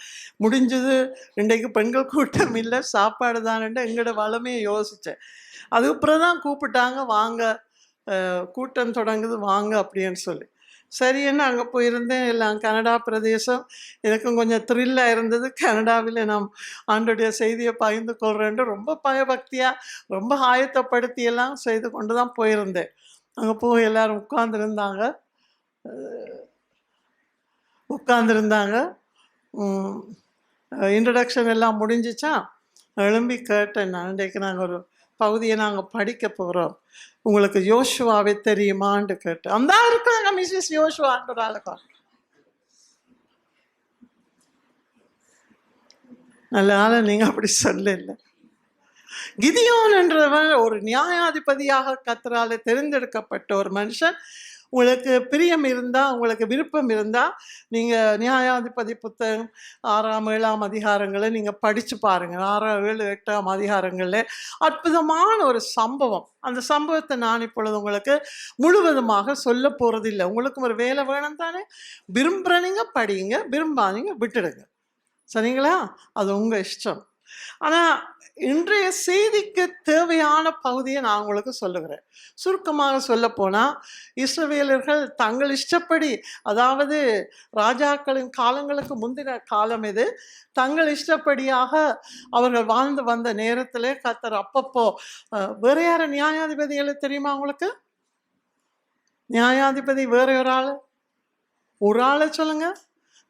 Speaker 2: முடிஞ்சது, இன்றைக்கு பெண்கள் கூட்டம் இல்லை, சாப்பாடு தானேன்ட்டு எங்களோட வளமையை யோசித்தேன். அதுக்கப்புறம் தான் கூப்பிட்டாங்க, வாங்க கூட்டம் தொடங்குது வாங்க அப்படின்னு சொல்லி. சரின்னு அங்கே போயிருந்தேன். எல்லாம் கனடா பிரதேசம். எனக்கும் கொஞ்சம் த்ரில்லாக இருந்தது. கனடாவில் நாம் ஆண்டுடைய செய்தியை பகிர்ந்து கொள்கிறேன்ட்டு ரொம்ப பயபக்தியாக ரொம்ப ஆயத்தப்படுத்தியெல்லாம் செய்து கொண்டு தான் போயிருந்தேன். அங்கே போய் எல்லோரும் உட்கார்ந்துருந்தாங்க. இன்ட்ரடக்ஷன் எல்லாம் முடிஞ்சிச்சா, எழும்பி கேட்டேன், நான் இன்றைக்கு நாங்கள் ஒரு பகுதியை நாங்கள் படிக்க போகிறோம், உங்களுக்கு யோசுவாவை தெரியுமான்னு கேட்டேன். அந்த இருக்காங்க மிஸ்ஸஸ் யோசுவான்ற ஆளுக்கா. நல்ல ஆளை நீங்கள் அப்படி சொல்லல. கிதியோன் என்றவன் ஒரு நியாயாதிபதியாக கர்த்தராலே தெரிந்தெடுக்கப்பட்ட ஒரு மனுஷன். உங்களுக்கு பிரியம் இருந்தால், உங்களுக்கு விருப்பம் இருந்தால், நீங்கள் நியாயாதிபதி புத்தகம் 6ஆம் 7ஆம் அதிகாரங்களை நீங்கள் படித்து பாருங்கள். 6, 7, 8ஆம் அதிகாரங்களில் அற்புதமான ஒரு சம்பவம். அந்த சம்பவத்தை நான் இப்பொழுது உங்களுக்கு முழுவதுமாக சொல்ல போகிறதில்லை. உங்களுக்கும் ஒரு வேலை வேணும் தானே. விரும்புகிறீங்க படிங்க, விரும்பாதீங்க விட்டுடுங்க. சரிங்களா? அது உங்கள் இஷ்டம். ஆனால் இன்றைய செய்திக்கு தேவையான பகுதியை நான் உங்களுக்கு சொல்லுகிறேன். சுருக்கமாக சொல்ல போனால், இஸ்ரவேலர்கள் தங்கள் இஷ்டப்படி, அதாவது ராஜாக்களின் காலங்களுக்கு முந்தின காலம் இது, தங்கள் இஷ்டப்படியாக அவர்கள் வாழ்ந்து வந்த நேரத்தில் கர்த்தர் அப்பப்போ வேற யார நியாயாதிபதிகளை தெரியுமா உங்களுக்கு? நியாயாதிபதி வேற ஒரு ஆளை சொல்லுங்க.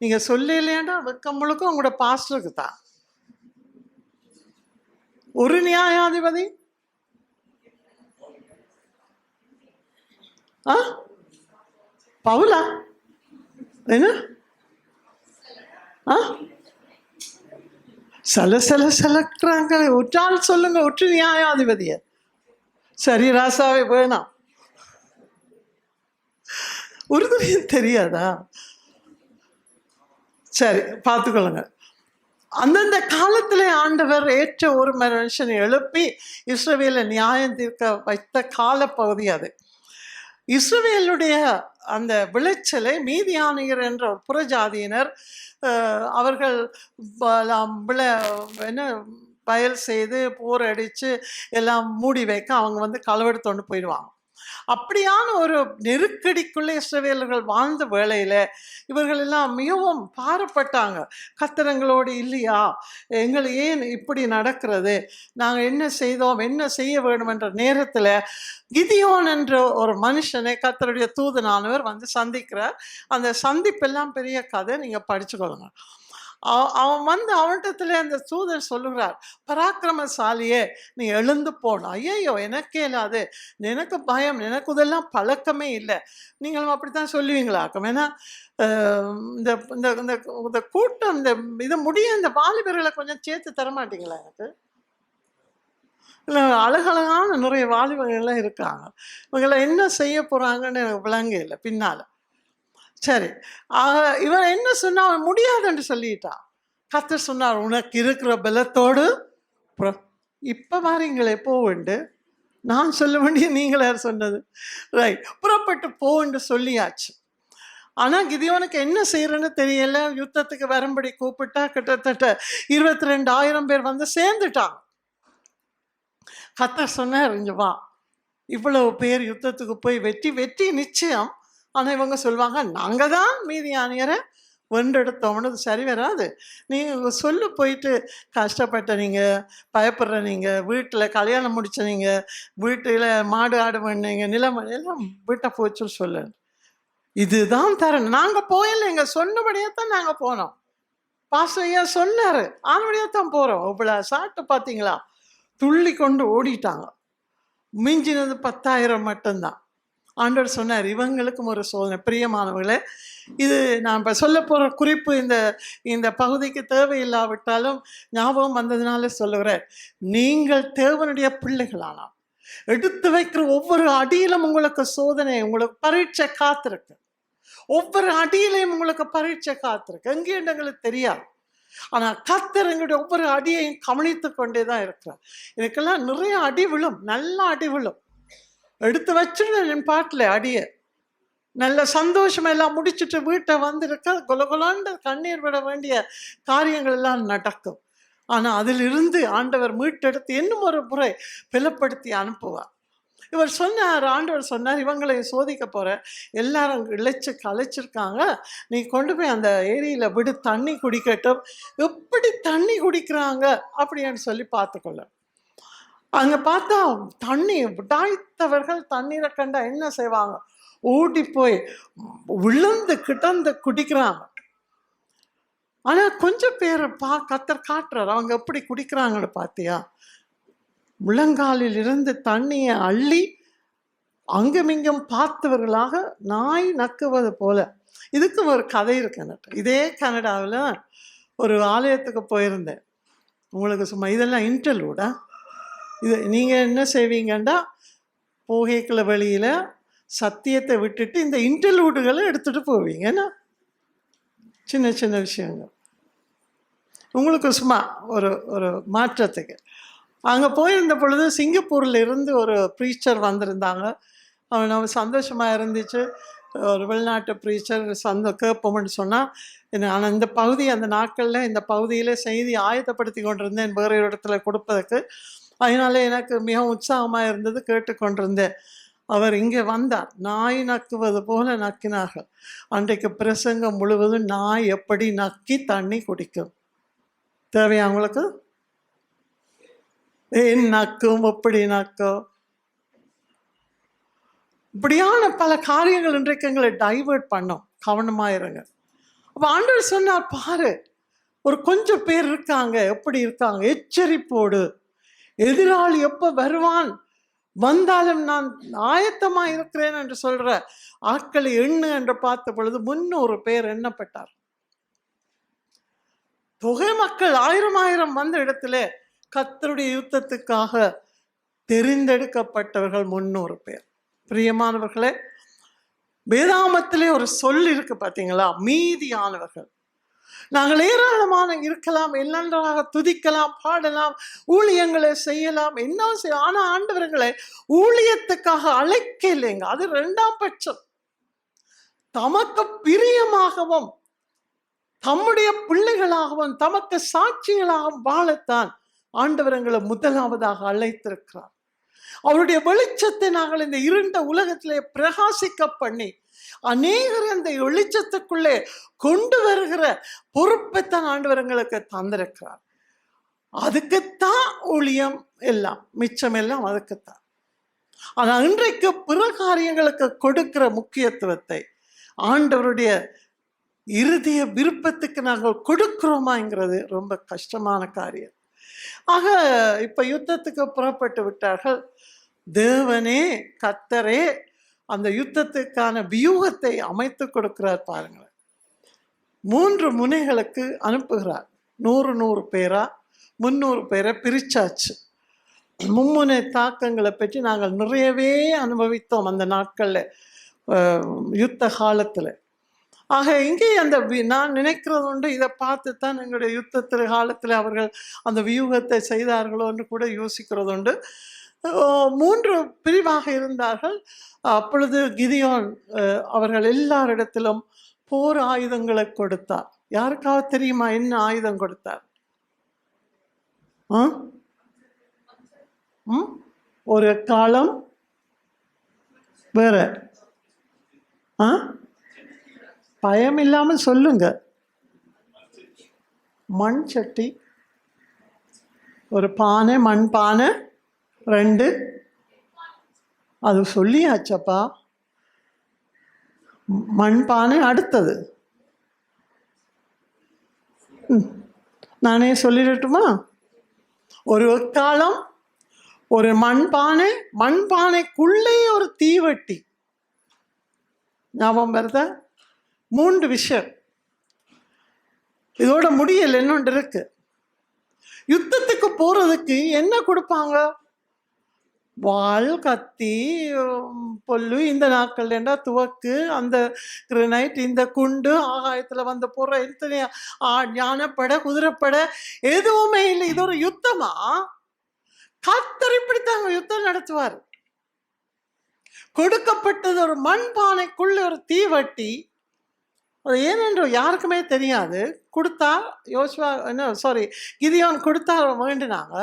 Speaker 2: நீங்கள் சொல்ல இல்லையாண்டா வெக்கம் முழுக்க உங்களோட பாஸ்டருக்கு தான். ஒரு நியாயாதிபதி பவுலா? என்ன செலக்கிறாங்க. ஒற்றால் சொல்லுங்க, ஒற்று நியாயாதிபதிய. சரி ராசாவே வேணாம். ஒரு தெரியாதா? சரி பார்த்துக்கொள்ளுங்க. அந்தந்த காலத்திலே ஆண்டவர் ஏற்ற ஒரு மனுஷனை எழுப்பி இஸ்ரவேலை நியாயம் தீர்க்க வைத்த காலப்பகுதி அது. இஸ்ரவேலுடைய அந்த விளைச்சலை மீதியானியர் என்ற ஒரு புறஜாதியினர் அவர்கள் பயல் செய்து போர் அடித்து எல்லாம் மூடி வைக்க அவங்க களவெடுத்தோண்டு போயிடுவாங்க. அப்படியான ஒரு நெருக்கடிக்குள்ளே இஸ்ரவேலர்கள் வாழ்ந்த வேளையில இவர்கள் எல்லாம் மிகவும் பாரப்பட்டாங்க. கர்த்தர் இல்லையா, எங்கள் ஏன் இப்படி நடக்கிறது, நாங்கள் என்ன செய்தோம், என்ன செய்ய வேண்டும் என்ற நேரத்தில் கிதியோன் என்ற ஒரு மனுஷனை கர்த்தருடைய தூதனானவர் வந்து சந்திக்கிறார். அந்த சந்திப்பெல்லாம் பெரிய கதை, நீங்கள் படிச்சுக்கொள்ளுங்க. அவன் வந்து அவன்கிட்டத்துல அந்த தூதர் சொல்லுகிறார், பராக்கிரமசாலியே நீ எழுந்து போன. ஐயோ எனக்கே இல்லாது, எனக்கு பயம், எனக்கு இதெல்லாம் பழக்கமே இல்லை. நீங்களும் அப்படித்தான் சொல்லுவீங்களாக்கும். ஏன்னா இந்த இந்த இந்த கூட்டம், இந்த இது முடிய இந்த வாலிபர்களை கொஞ்சம் சேர்த்து தரமாட்டீங்களா எனக்கு? இல்லை, அழகழகான நிறைய வாலிபர்கள்லாம் இருக்காங்க. இவங்களை என்ன செய்ய போகிறாங்கன்னு எனக்கு விளங்க இல்லை பின்னால். சரி, இவன் என்ன சொன்னா, அவன் முடியாதுன்னு சொல்லிட்டான். கர்த்தர் சொன்னார், உனக்கு இருக்கிற பலத்தோடு இப்ப வாரீங்களே போண்டு, நான் சொல்ல வேண்டிய நீங்களே சொன்னது ரைட், புறப்பட்டு போன்னு சொல்லியாச்சு. ஆனா கிதியோனுக்கு என்ன செய்யறன்னு தெரியல. யுத்தத்துக்கு வரும்படி கூப்பிட்டா கிட்டத்தட்ட 22,000 பேர் வந்து சேர்ந்துட்டாங்க. கர்த்தர் சொன்னார், இங்க வா, இவ்வளவு பேர் யுத்தத்துக்கு போய் வெற்றி நிச்சயம். ஆனால் இவங்க சொல்லுவாங்க, நாங்கள் தான் மீதியானியரை வென்றெடுத்தோம்னு. சரி வராது. நீங்கள் சொல்லு, போயிட்டு கஷ்டப்பட்ட நீங்கள், பயப்படுற நீங்கள், வீட்டில் கல்யாணம் முடிச்ச நீங்கள், வீட்டில் மாடு ஆடு பண்ணீங்க, நிலம் எல்லாம் வீட்டை போச்சு சொல்லு. இதுதான் தரணும். நாங்கள் போயில்லை, எங்கள் சொன்னபடியே தான் நாங்கள் போனோம். பாசையா சொன்னார், ஆனபடியே தான் போகிறோம். இவ்வளோ சாப்பிட்டு பார்த்தீங்களா, துள்ளி கொண்டு ஓடிட்டாங்க. மிஞ்சினது 10,000 மட்டும்தான். ஆண்டவர் சொன்னார், இவங்களுக்கும் ஒரு சோதனை. பிரியமானவர்களே, இது நான் இப்போ சொல்ல போகிற குறிப்பு இந்த பகுதிக்கு தேவையில்லாவிட்டாலும் ஞாபகம் வந்ததுனால சொல்லுகிறேன். நீங்கள் தேவனுடைய பிள்ளைகளானால் எடுத்து வைக்கிற ஒவ்வொரு அடியிலும் உங்களுக்கு சோதனை, உங்களுக்கு பரீட்சை காத்திருக்கு. ஒவ்வொரு அடியிலையும் உங்களுக்கு பரீட்சை காத்திருக்கு. எங்கே எங்களுக்கு தெரியாது. ஆனால் கர்த்தர் எங்களுடைய ஒவ்வொரு அடியையும் கவனித்து கொண்டே தான் இருக்கிறார். எனக்கெல்லாம் நிறைய அடி விழும், நல்ல அடி விழும். எடுத்து வச்சுருந்தேன் என் பாட்டில் அடிய. நல்ல சந்தோஷம் எல்லாம் முடிச்சுட்டு வீட்டை வந்திருக்க கொலகொலாண்டு கண்ணீர் விட வேண்டிய காரியங்கள் எல்லாம் நடக்கும். ஆனால் அதிலிருந்து ஆண்டவர் மீட்டெடுத்து இன்னும் ஒரு முறை பலப்படுத்தி அனுப்புவார். இவர் சொன்னார், ஆண்டவர் சொன்னார், இவங்களை சோதிக்க போற, எல்லாரும் களைச்சிருக்காங்க, நீ கொண்டு போய் அந்த ஏரியில விடு, தண்ணி குடிக்கட்டும். எப்படி தண்ணி குடிக்கிறாங்க அப்படின்னு சொல்லி பார்த்துக்கொள்ள. அங்க பார்த்தா தண்ணி விடாய்த்தவர்கள் தண்ணீரை கண்டா என்ன செய்வாங்க, ஓடி போய் விழுந்து கிடந்து குடிக்கிறாங்க. ஆனா கொஞ்சம் பேர் கர்த்தர் காட்டுறாரு, அவங்க எப்படி குடிக்கிறாங்கன்னு பார்த்தியா, முழங்காலில் இருந்து தண்ணியை அள்ளி அங்குமிங்கும் பார்த்தவர்களாக நாய் நக்குவது போல. இதுக்கு ஒரு கதை இருக்கு. இதே கனடாவில் ஒரு ஆலயத்துக்கு போயிருந்தேன். உங்களுக்கு சும்மா இதெல்லாம் இன்டர்லூடா. இது நீங்கள் என்ன செய்வீங்கன்னா, போகைக்குள்ள வழியில் சத்தியத்தை விட்டுட்டு இந்த இன்டர்லூடுகளை எடுத்துகிட்டு போவீங்கன்னா, சின்ன சின்ன விஷயங்கள் உங்களுக்கு சும்மா ஒரு மாற்றத்துக்கு. அங்கே போயிருந்த பொழுது சிங்கப்பூரில் இருந்து ஒரு ப்ரீச்சர் வந்திருந்தாங்க. நம்ம சந்தோஷமாக இருந்துச்சு. ஒரு வெளிநாட்டு ப்ரீச்சர் கேட்போம்னு சொன்னால், நான் இந்த பகுதி அந்த நாட்களில் இந்த பகுதியில் செய்தி ஆயத்தப்படுத்தி கொண்டிருந்தேன் வேறு இடத்துல கொடுப்பதற்கு. அதனால எனக்கு மிக உற்சாகமாக இருந்தது, கேட்டுக்கொண்டிருந்தேன். அவர் இங்கே வந்தார். நாய் நக்குவது போல நக்கினார்கள். அன்றைக்கு பிரசங்கம் முழுவதும் நாய் எப்படி நக்கி தண்ணி குடிக்கும். தேவையா உங்களுக்கு? ஏன் நக்கும், எப்படி நக்கும், இப்படியான பல காரியங்கள் இன்றைக்கு எங்களை டைவர்ட் பண்ணோம். கவனமாயிருங்க. அப்போ ஆண்டவர் சொன்னார், பாரு, ஒரு கொஞ்சம் பேர் இருக்காங்க, எப்படி இருக்காங்க, எச்சரிப்போடு. எதிராளி எப்போ வருவான், வந்தாலும் நான் ஆயத்தமா இருக்கிறேன் என்று சொல்ற ஆட்களை எண்ணு என்று பார்த்த பொழுது 300 பேர் எண்ணப்பட்டார். தொகை மக்கள் 1000 வந்த இடத்துல கர்த்தருடைய யுத்தத்துக்காக தெரிந்தெடுக்கப்பட்டவர்கள் 300 பேர். பிரியமானவர்களே, வேதாமத்திலே ஒரு சொல் இருக்கு பார்த்தீங்களா, மீதியானவர்கள். நாங்கள் ஏராளமான இருக்கலாம், நன்றாக துதிக்கலாம், பாடலாம், ஊழியங்களை செய்யலாம், என்ன செய்யலாம். ஆனால் ஆண்டவர்களை ஊழியத்துக்காக அழைக்க இல்லைங்க. அது 2ஆம் பட்சம். தமக்கு பிரியமாகவும் தம்முடைய பிள்ளைகளாகவும் தமக்கு சாட்சிகளாகவும் வாழத்தான் ஆண்டவர் எங்களை முதலாவதாக அழைத்திருக்கிறார். அவருடைய வெளிச்சத்தை நாங்கள் இந்த இருண்ட உலகத்திலே பிரகாசிக்க பண்ணி அநேகர் அந்த வெளிச்சத்துக்குள்ளே கொண்டு வருகிற பொறுப்பைத்தான் ஆண்டவர் எங்களுக்கு தந்திருக்கிறார். அதுக்குத்தான் ஊழியம் எல்லாம், மிச்சம் எல்லாம் அதுக்குத்தான். ஆனால் இன்றைக்கு பிற காரியங்களுக்கு கொடுக்கிற முக்கியத்துவத்தை ஆண்டவருடைய இறுதிய விருப்பத்துக்கு நாங்கள் கொடுக்கிறோமாங்கிறது ரொம்ப கஷ்டமான காரியம். ஆக இப்ப யுத்தத்துக்கு புறப்பட்டு விட்டார்கள். தேவனே கர்த்தரே அந்த யுத்தத்துக்கான வியூகத்தை அமைத்து கொடுக்கிறார். பாருங்களேன், 3 முனைகளுக்கு அனுப்புகிறார். 100 பேரா 300 பேரை பிரிச்சாச்சு. மும்முனை தாக்கங்களை பற்றி நாங்கள் நிறையவே அனுபவித்தோம் அந்த நாட்களில், யுத்த காலத்தில். ஆக இங்கே அந்த நான் நினைக்கிறது உண்டு, இதை பார்த்து தான் எங்களுடைய யுத்தத்தில் காலத்தில் அவர்கள் அந்த வியூகத்தை செய்தார்களோ என்று கூட யோசிக்கிறது உண்டு. 3 பிரிவாக இருந்தார்கள். அப்பொழுது கிதியோன் அவர்கள் எல்லாரிடத்திலும் போர் ஆயுதங்களை கொடுத்தார். யாருக்காவது தெரியுமா என்ன ஆயுதம் கொடுத்தார்? ஒரு காலம், வேற பயம் இல்லாமல் சொல்லுங்க. மண் சட்டி, ஒரு பானை, மண் பானை 2, அது சொல்லியாச்சப்பா. மண் பானை அடுத்தது நானே சொல்லிடட்டுமா? ஒரு காலம், ஒரு மண்பானை, மண்பானைக்குள்ளே ஒரு தீவட்டி. ஞாபகம் வருதா? 3 விஷயம். இதோட முடியல, இன்னொன்று இருக்கு. யுத்தத்துக்கு போறதுக்கு என்ன கொடுப்பாங்க? வாள், கத்தி, பொல்லு. இந்த நாட்கள் என்ன துவக்கு, அந்த கிரனைட், இந்த குண்டு, ஆகாயத்தில் வந்து போற எத்தனை ஞானப்பட, குதிரைப்பட, எதுவுமே இல்லை. இது ஒரு யுத்தமா? கர்த்தர் இப்படித்தாங்க யுத்தம் நடத்துவார். கொடுக்கப்பட்டது ஒரு மண்பானைக்குள்ள ஒரு தீவட்டி. அது ஏனென்று யாருக்குமே தெரியாது. கொடுத்தா கிதியோன் கொடுத்தா வேண்டினாங்க.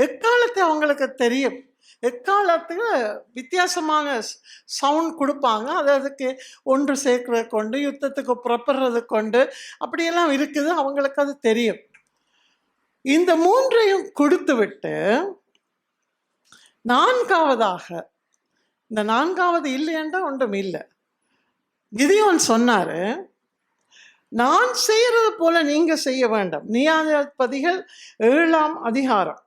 Speaker 2: எக்காலத்தை அவங்களுக்கு தெரியும். எக்காலத்துக்கு வித்தியாசமான சவுண்ட் கொடுப்பாங்க. அது அதுக்கு ஒன்று சேர்க்கறது கொண்டு, யுத்தத்துக்கு புறப்படுறது கொண்டு, அப்படியெல்லாம் இருக்குது. அவங்களுக்கு அது தெரியும். இந்த 3ஐயும் கொடுத்து விட்டு 4ஆவதாக, இந்த 4ஆவது இல்லையென்றா ஒன்றும் இல்லை. கிதியோன் சொன்னாரு, நான் செய்யறது போல நீங்க செய்ய வேண்டாம். நியாயாதிபதிகள் 7ஆம் அதிகாரம்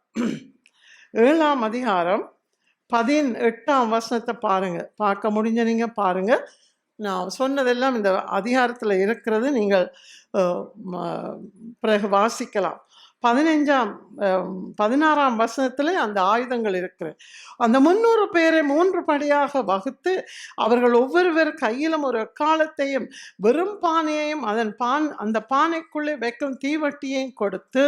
Speaker 2: 18ஆம் வசனத்தை பாருங்க. பார்க்க முடிஞ்ச நீங்க பாருங்க. நான் சொன்னதெல்லாம் இந்த அதிகாரத்தில் இருக்கிறது. நீங்கள் பிறகு வாசிக்கலாம். 16ஆம் வசனத்தில் அந்த ஆயுதங்கள் இருக்கிறது. அந்த 300 பேரை 3 படியாக வகுத்து அவர்கள் ஒவ்வொருவர் கையிலும் ஒரு எக்காலத்தையும் வெறும் பானையையும் அந்த பானைக்குள்ளே வைக்கும் தீவட்டியையும் கொடுத்து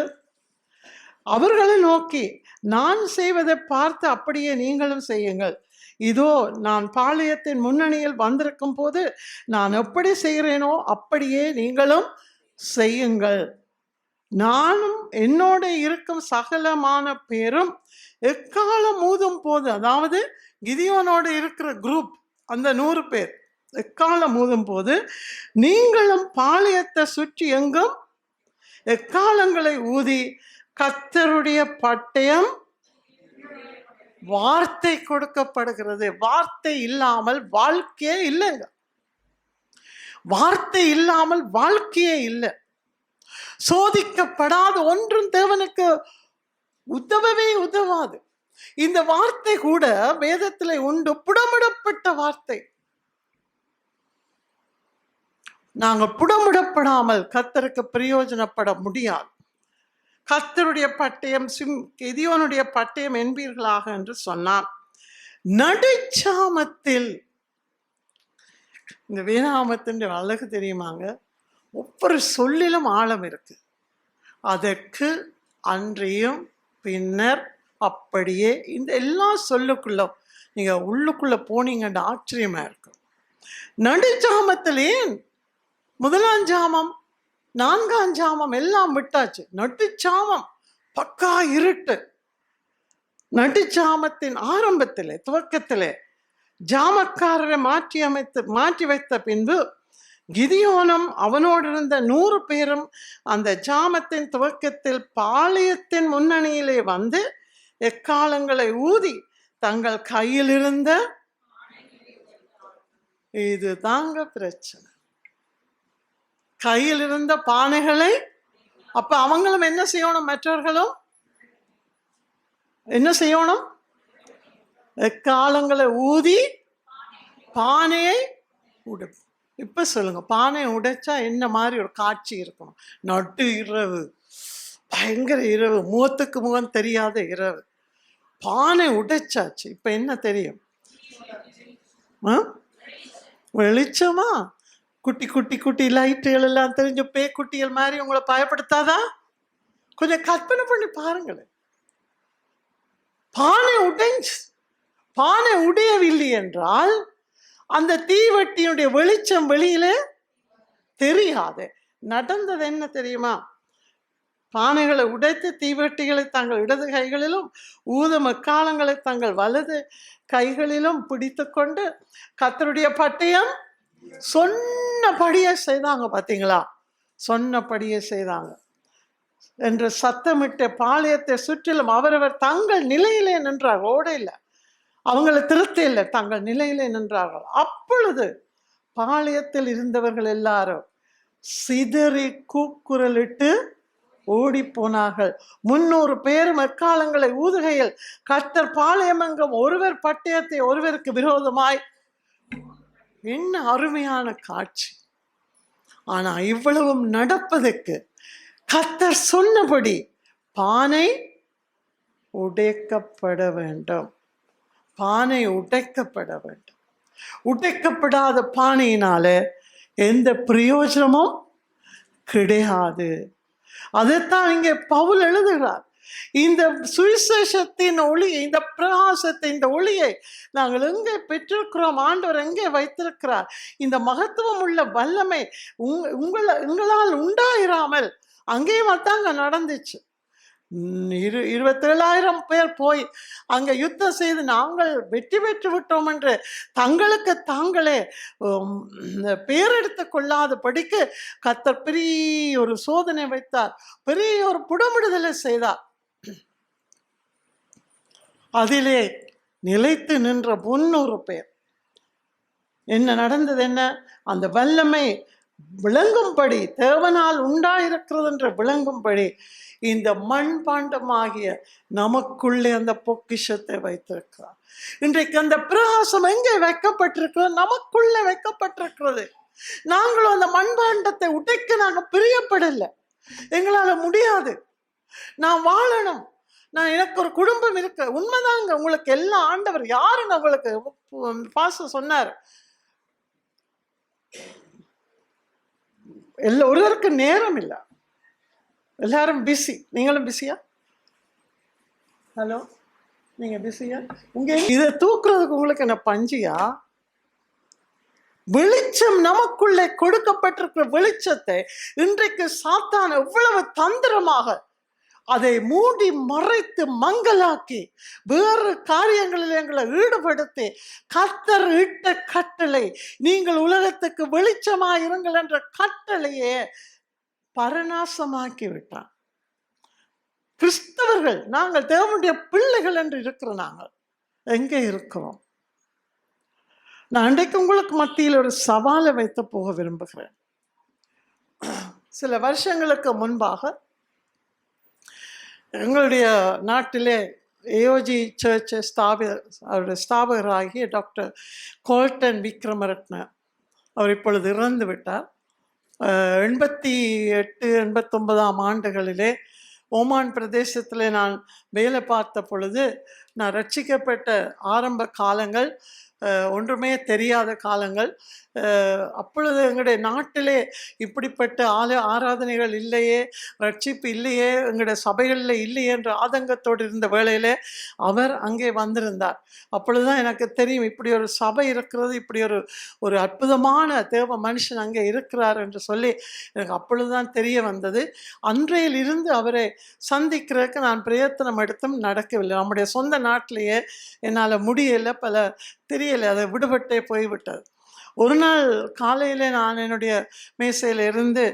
Speaker 2: அவர்களை நோக்கி, நான் செய்வதை பார்த்து அப்படியே நீங்களும் செய்யுங்கள். இதோ நான் பாளையத்தின் முன்னணியில் வந்திருக்கும் போது நான் எப்படி செய்கிறேனோ அப்படியே நீங்களும் செய்யுங்கள். நானும் என்னோட இருக்கும் சகலமான பேரும் எக்காலம் ஊதும் போது, அதாவது கிதியோனோடு இருக்கிற குரூப் அந்த 100 பேர் எக்காலம் ஊதும் போது நீங்களும் பாளையத்தை சுற்றி எங்கும் எக்காலங்களை ஊதி கர்த்தருடைய பட்டயம். வார்த்தை கொடுக்கப்படுகிறது. வார்த்தை இல்லாமல் வாழ்க்கையே இல்லைங்க. வார்த்தை இல்லாமல் வாழ்க்கையே இல்லை. சோதிக்கப்படாத ஒன்றும் தேவனுக்கு உதவவே உதவாது. இந்த வார்த்தை கூட வேதத்தில் உண்டு, புடமிடப்பட்ட வார்த்தை. நாங்கள் புடமிடப்படாமல் கர்த்தருக்கு பிரயோஜனப்பட முடியாது. கர்த்தருடைய பட்டயம் கிதியோனுடைய பட்டயம் என்பீர்களாக என்று சொன்னான். நடுச்சாமத்தில், இந்த வேதாகமத்தின் அழகு தெரியுமாங்க, ஒவ்வொரு சொல்லிலும் ஆழம் இருக்கு. அதற்கு அன்றியும் பின்னர் அப்படியே, இந்த எல்லா சொல்லுக்குள்ள நீங்க உள்ளுக்குள்ள போனீங்கன்னு ஆச்சரியமா இருக்கும். நடுச்சாமத்திலே 1ஆம் ஜாமம் 4ஆம் ஜாமம் எல்லாம் விட்டாச்சு. நடுச்சாமம் பக்கா இருட்டு. நடுஜாமத்தின் ஆரம்பத்திலே துவக்கத்திலே ஜாமக்காரரை மாற்றி வைத்த பின்பு கிதியோனும் அவனோடு இருந்த 100 பேரும் அந்த ஜாமத்தின் துவக்கத்தில் பாளையத்தின் முன்னணியிலே வந்து எக்காலங்களை ஊதி தங்கள் கையில் இருந்த, இது தாங்க பிரச்சனை, கையில் இருந்த பானைகளை, அப்ப அவங்களும் என்ன செய்யணும், மற்றவர்களும் என்ன செய்யணும், எக்காலங்களை ஊதி பானையை உடை. இப்ப சொல்லுங்க, பானையை உடைச்சா என்ன மாதிரி ஒரு காட்சி இருக்கணும்? நட்டு இரவு, பயங்கர இரவு, முகத்துக்கு முகம் தெரியாத இரவு, பானை உடைச்சாச்சு. இப்ப என்ன தெரியும்? வெளிச்சமா? குட்டி குட்டி குட்டி லைட்டுகள் எல்லாம் தெரிஞ்ச பேய்க்குட்டிகள் மாதிரி உங்களை பயப்படுத்தாதா? கொஞ்சம் கற்பனை பண்ணி பாருங்களேன். பானை உடையவில்லை என்றால் அந்த தீவட்டியுடைய வெளிச்சம் வெளியிலே தெரியாது. நடந்தது என்ன தெரியுமா? பானைகளை உடைத்து தீவட்டிகளை தங்கள் இடது கைகளிலும் ஊதும் எக்காலங்களை தங்கள் வலது கைகளிலும் பிடித்து கொண்டு கர்த்தருடைய பட்டயம் சொன்னபடியே செய்தாங்க. பார்த்தீங்களா? சொன்னபடியே செய்தாங்க என்று சத்தமிட்ட பாளையத்தை சுற்றிலும் அவரவர் தங்கள் நிலையிலே நின்றார்கள். ஓட இல்லை, அவங்களை திருத்த இல்லை, தங்கள் நிலையிலே நின்றார்கள். அப்பொழுது பாளையத்தில் இருந்தவர்கள் எல்லாரும் சிதறி கூக்குரலிட்டு ஓடி போனார்கள். 300 பேரும் எக்காலங்களை ஊதுகையில் கர்த்தர் பாளையமெங்கும் ஒருவர் பட்டயத்தை ஒருவருக்கு விரோதமாய். என்ன அருமையான காட்சி! ஆனா இவ்வளவும் நடப்பதற்கு கர்த்தர் சொன்னபடி பானை உடைக்கப்பட வேண்டும். பானை உடைக்கப்பட வேண்டும். உடைக்கப்படாத பானையினால எந்த பிரயோஜனமும் கிடையாது. அதைத்தான் இங்கே பவுல் எழுதுகிறார். இந்த சுவிசேஷத்தின் ஒளி, இந்த பிரகாசத்தை, இந்த ஒளியை நாங்கள் எங்கே பெற்றிருக்கிறோம், ஆண்டவர் எங்கே வைத்திருக்கிறார், இந்த மகத்துவம் உள்ள வல்லமை உங்களால் உண்டாயிராமல் அங்கேயும் அதாங்க நடந்துச்சு. 27,000 பேர் போய் அங்க யுத்தம் செய்து நாங்கள் வெற்றி பெற்று விட்டோம் என்று தங்களுக்கு தாங்களே பேரெடுத்து கொள்ளாத படிக்கு கர்த்தர் பெரிய ஒரு சோதனை வைத்தார், பெரிய ஒரு புடமிடுதலை செய்தார். அதிலே நிலைத்து நின்ற 300 பேர். என்ன நடந்தது? என்ன? அந்த வல்லமை விளங்கும்படி, தேவனால் உண்டாயிருக்கிறது என்று விளங்கும்படி இந்த மண்பாண்டமாகிய நமக்குள்ளே அந்த பொக்கிஷத்தை வைத்திருக்கிறார். இன்றைக்கு அந்த பிரகாசம் எங்கே வைக்கப்பட்டிருக்கிறது? நமக்குள்ளே வைக்கப்பட்டிருக்கிறது. நாங்களும் அந்த மண்பாண்டத்தை உடைக்க நாங்கள் பிரியப்படலை. எங்களால முடியாது. நான் வாழணும், எனக்கு ஒரு குடும்பம் இருக்கு. உண்மைதாங்க, உங்களுக்கு எல்லாம் ஆண்டவர் யாருன்னு உங்களுக்கு பாசம் சொன்னார். ஒருவருக்கு நேரம் இல்லை, எல்லாரும் பிஸி. நீங்களும் பிஸியா? ஹலோ, நீங்க பிஸியா? இதை தூக்குறதுக்கு உங்களுக்கு என்ன பஞ்சியா? வெளிச்சம் நமக்குள்ளே கொடுக்கப்பட்டிருக்கிற வெளிச்சத்தை இன்றைக்கு சாத்தான் எவ்வளவு தந்திரமாக அதை மூடி மறைத்து மங்கலாக்கி வேறு காரியங்களில் எங்களை ஈடுபடுத்தி கர்த்தர் இட்ட கட்டளை, நீங்கள் உலகத்துக்கு வெளிச்சமாயிருங்கள் என்ற கட்டளையே பரநாசமாக்கி விட்டான். கிறிஸ்தவர்கள், நாங்கள் தேவனுடைய பிள்ளைகள் என்று இருக்கிற நாங்கள் எங்கே இருக்கிறோம்? நான் அன்றைக்கு உங்களுக்கு மத்தியில் ஒரு சவாலை வைத்து போக விரும்புகிறேன். சில வருஷங்களுக்கு முன்பாக எங்களுடைய நாட்டிலே ஏஓஜி சர்ச்சை அவருடைய ஸ்தாபகராகிய டாக்டர் கோல்டன் விக்ரமரட்ன அவர் இப்பொழுது இறந்து விட்டார். 88, 89ஆம் ஆண்டுகளிலே ஓமான் பிரதேசத்தில் நான் வேலை பார்த்த பொழுது, நான் ரட்சிக்கப்பட்ட ஆரம்ப காலங்கள் ஒன்றுமே தெரியாத காலங்கள். அப்பொழுது எங்களுடைய நாட்டிலே இப்படிப்பட்ட ஆராதனைகள் இல்லையே, ரட்சிப்பு இல்லையே, எங்களுடைய சபைகளில் இல்லையே என்ற ஆதங்கத்தோடு இருந்த வேளையிலே அவர் அங்கே வந்திருந்தார். அப்பொழுதுதான் எனக்கு தெரியும், இப்படி ஒரு சபை இருக்கிறது, இப்படி ஒரு அற்புதமான தேவ மனுஷன் அங்கே இருக்கிறார் என்று சொல்லி எனக்கு அப்பொழுதுதான் தெரிய வந்தது. அன்றையிலிருந்து அவரை சந்திக்கிறதுக்கு நான் பிரயத்தனம் எடுத்தும் நடக்கவில்லை. நம்முடைய சொந்த நாட்டிலேயே என்னால் முடியலை, தெரியலை, அதை விடுபட்டே போய்விட்டது. ஒரு நாள் காலையில் நான் என்னுடைய மேசையில் இருந்து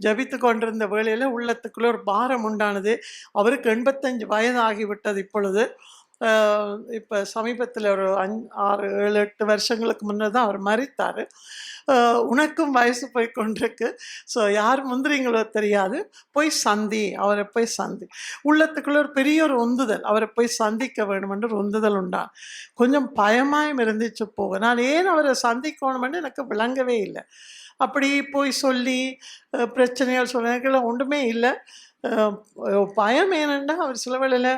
Speaker 2: ஜபித்து கொண்டிருந்த வேளையில் உள்ளத்துக்குள்ளே ஒரு பாரம் உண்டானது. அவருக்கு 85 வயது ஆகிவிட்டது இப்பொழுது. இப்போ சமீபத்தில் ஒரு 6, 7, 8 வருஷங்களுக்கு முன்னர் தான் அவர் மரித்தார். உனக்கும் வயசு போய் கொண்டிருக்கு, ஸோ யார் முந்திரிங்களோ தெரியாது, போய் அவரை போய் சந்தி. உள்ளத்துக்குள்ள ஒரு பெரிய ஒரு உந்துதல், அவரை போய் சந்திக்க வேணும் என்று ஒரு உந்துதல் உண்டான். கொஞ்சம் பயமாயும் இருந்துச்சு போக. நான் ஏன் அவரை சந்திக்கணுமென்று எனக்கு விளங்கவே இல்லை. அப்படி போய் சொல்லி பிரச்சனைகள் சொன்னதுக்கெல்லாம் ஒன்றுமே இல்லை. பயம் ஏனென்னா அவர் சில வேளையில்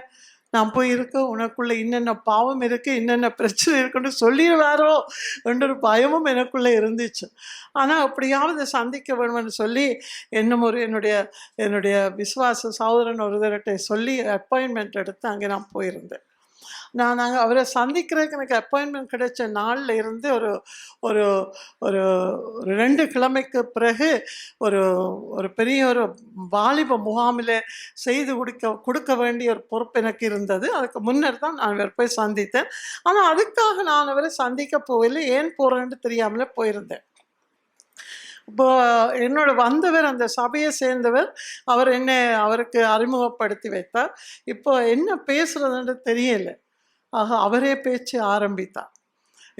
Speaker 2: நான் போய் உனக்குள்ளே இன்னென்ன பாவம் இருக்குது, இன்னென்ன பிரச்சனை இருக்குன்னு சொல்லிடுவாரோ என்ற ஒரு பயமும் எனக்குள்ளே இருந்துச்சு. ஆனால் அப்படியாவது சந்திக்க வேணும்னு சொல்லி என்னுடைய விசுவாச சகோதரன் ஒருத்தர்கிட்ட சொல்லி அப்பாயின்மெண்ட் எடுத்து அங்கே நான் போயிருந்தேன். நான் அவரை சந்திக்கிறதுக்கு எனக்கு அப்பாயின்மெண்ட் கிடைச்ச நாளில் இருந்து ஒரு ஒரு 2 கிழமைக்கு பிறகு ஒரு பெரிய ஒரு வாலிப முகாமில் செய்து கொடுக்க வேண்டிய ஒரு பொறுப்பு எனக்கு இருந்தது. அதுக்கு முன்னர் தான் நான் அவரை போய் சந்தித்தேன். ஆனால் அதுக்காக நான் அவரை சந்திக்க போகவில்லை, ஏன் போகிறேன்னு தெரியாமலே போயிருந்தேன். இப்போ என்னோட வந்தவர், அந்த சபையை சேர்ந்தவர், அவருக்கு அறிமுகப்படுத்தி வைத்தார். இப்போ என்ன பேசுறதுன்னு தெரியலை. ஆக அவரே பேச்சு ஆரம்பித்தார்.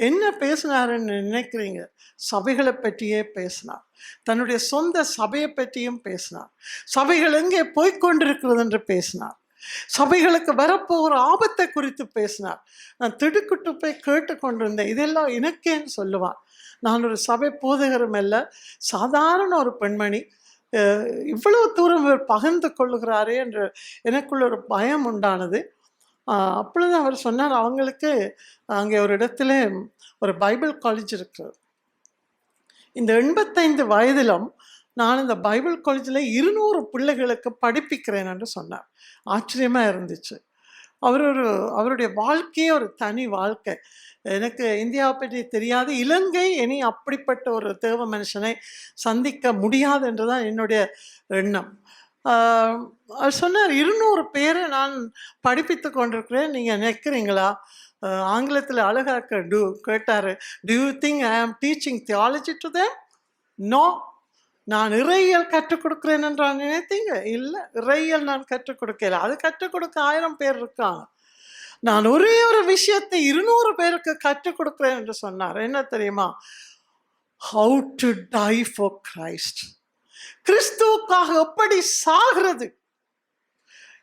Speaker 2: என்ன பேசினாருன்னு நினைக்கிறீங்க? சபைகளை பற்றியே பேசினார். தன்னுடைய சொந்த சபையை பற்றியும் பேசினார். சபைகள் எங்கே போய்கொண்டிருக்கிறது என்று பேசினார். சபைகளுக்கு வரப்போகிற ஆபத்தை குறித்து பேசினார். நான் திடுக்கிட்டு போய் கேட்டுக்கொண்டிருந்தேன். இதெல்லாம் எனக்கேன்னு சொல்லுவான். நான் ஒரு சபை போதகரும் அல்ல, சாதாரண ஒரு பெண்மணி. இவ்வளவு தூரம் இவர் பகிர்ந்து கொள்ளுகிறாரே என்று எனக்குள்ள ஒரு பயம் உண்டானது. அப்பொழுது அவர் சொன்னார், அவங்களுக்கு அங்கே ஒரு இடத்துல ஒரு பைபிள் காலேஜ் இருக்கிறது. இந்த 85 வயதிலும் நான் இந்த பைபிள் காலேஜில் 200 பிள்ளைகளுக்கு படிப்பிக்கிறேன் என்று சொன்னார். ஆச்சரியமாக இருந்துச்சு. அவருடைய வாழ்க்கையே ஒரு தனி வாழ்க்கை. எனக்கு இந்தியாவை பற்றி தெரியாது, இலங்கை இனி அப்படிப்பட்ட ஒரு தேவ மனுஷனை சந்திக்க முடியாது என்றுதான் என்னுடைய எண்ணம். அவர் சொன்னார், 200 பேரை நான் படிப்பித்து கொண்டிருக்கிறேன், நீங்கள் நினைக்கிறீங்களா? ஆங்கிலத்தில் அழகாக கேட்டார், to you think I am teaching theology to them? No. நான் இறையியல் கற்றுக் கொடுக்குறேன் என்றால் நினைத்தீங்க? இல்லை, இறையியல் நான் கற்றுக் கொடுக்கல. அது கற்றுக் கொடுக்க 1000 பேர் இருக்காங்க. நான் ஒரே ஒரு விஷயத்தை 200 பேருக்கு கற்றுக் கொடுக்குறேன் என்று சொன்னார். என்ன தெரியுமா? How to tie for Christ. கிறிஸ்துவுக்காக எப்படி சாகிறது,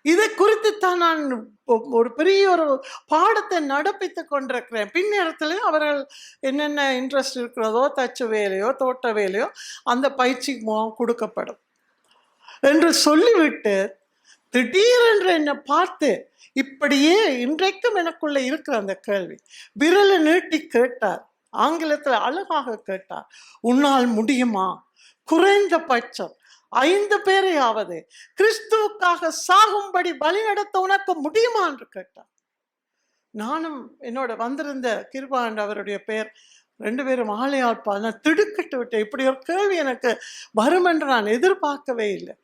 Speaker 2: இதை குறித்து தான் நான் ஒரு பெரிய ஒரு பாடத்தை நடப்பித்து கொண்டிருக்கிறேன். பின்னேரத்தில் அவர்கள் என்னென்ன இன்ட்ரெஸ்ட் இருக்கிறதோ, தச்சு வேலையோ தோட்ட வேலையோ அந்த பயிற்சி கொடுக்கப்படும் என்று சொல்லிவிட்டு திடீரென்று என்னை பார்த்து இப்படியே இன்றைக்கும் எனக்குள்ள இருக்கிற அந்த கேள்வி விரலை நீட்டி கேட்டார். ஆங்கிலத்தில் அழகாக கேட்டார், உன்னால் முடியுமா குறைந்தபட்சம் 5 பேரையாவது கிறிஸ்துவுக்காக சாகும்படி வழி நடத்த உனக்கு முடியுமா என்று கேட்டார். நானும் என்னோட வந்திருந்த கிருபாண்ட், அவருடைய பெயர், 2 பேரும் ஆளையாட்பா. நான் திடுக்கிட்டு விட்டேன். இப்படி ஒரு கேள்வி எனக்கு வரும் என்று நான் எதிர்பார்க்கவே இல்லை.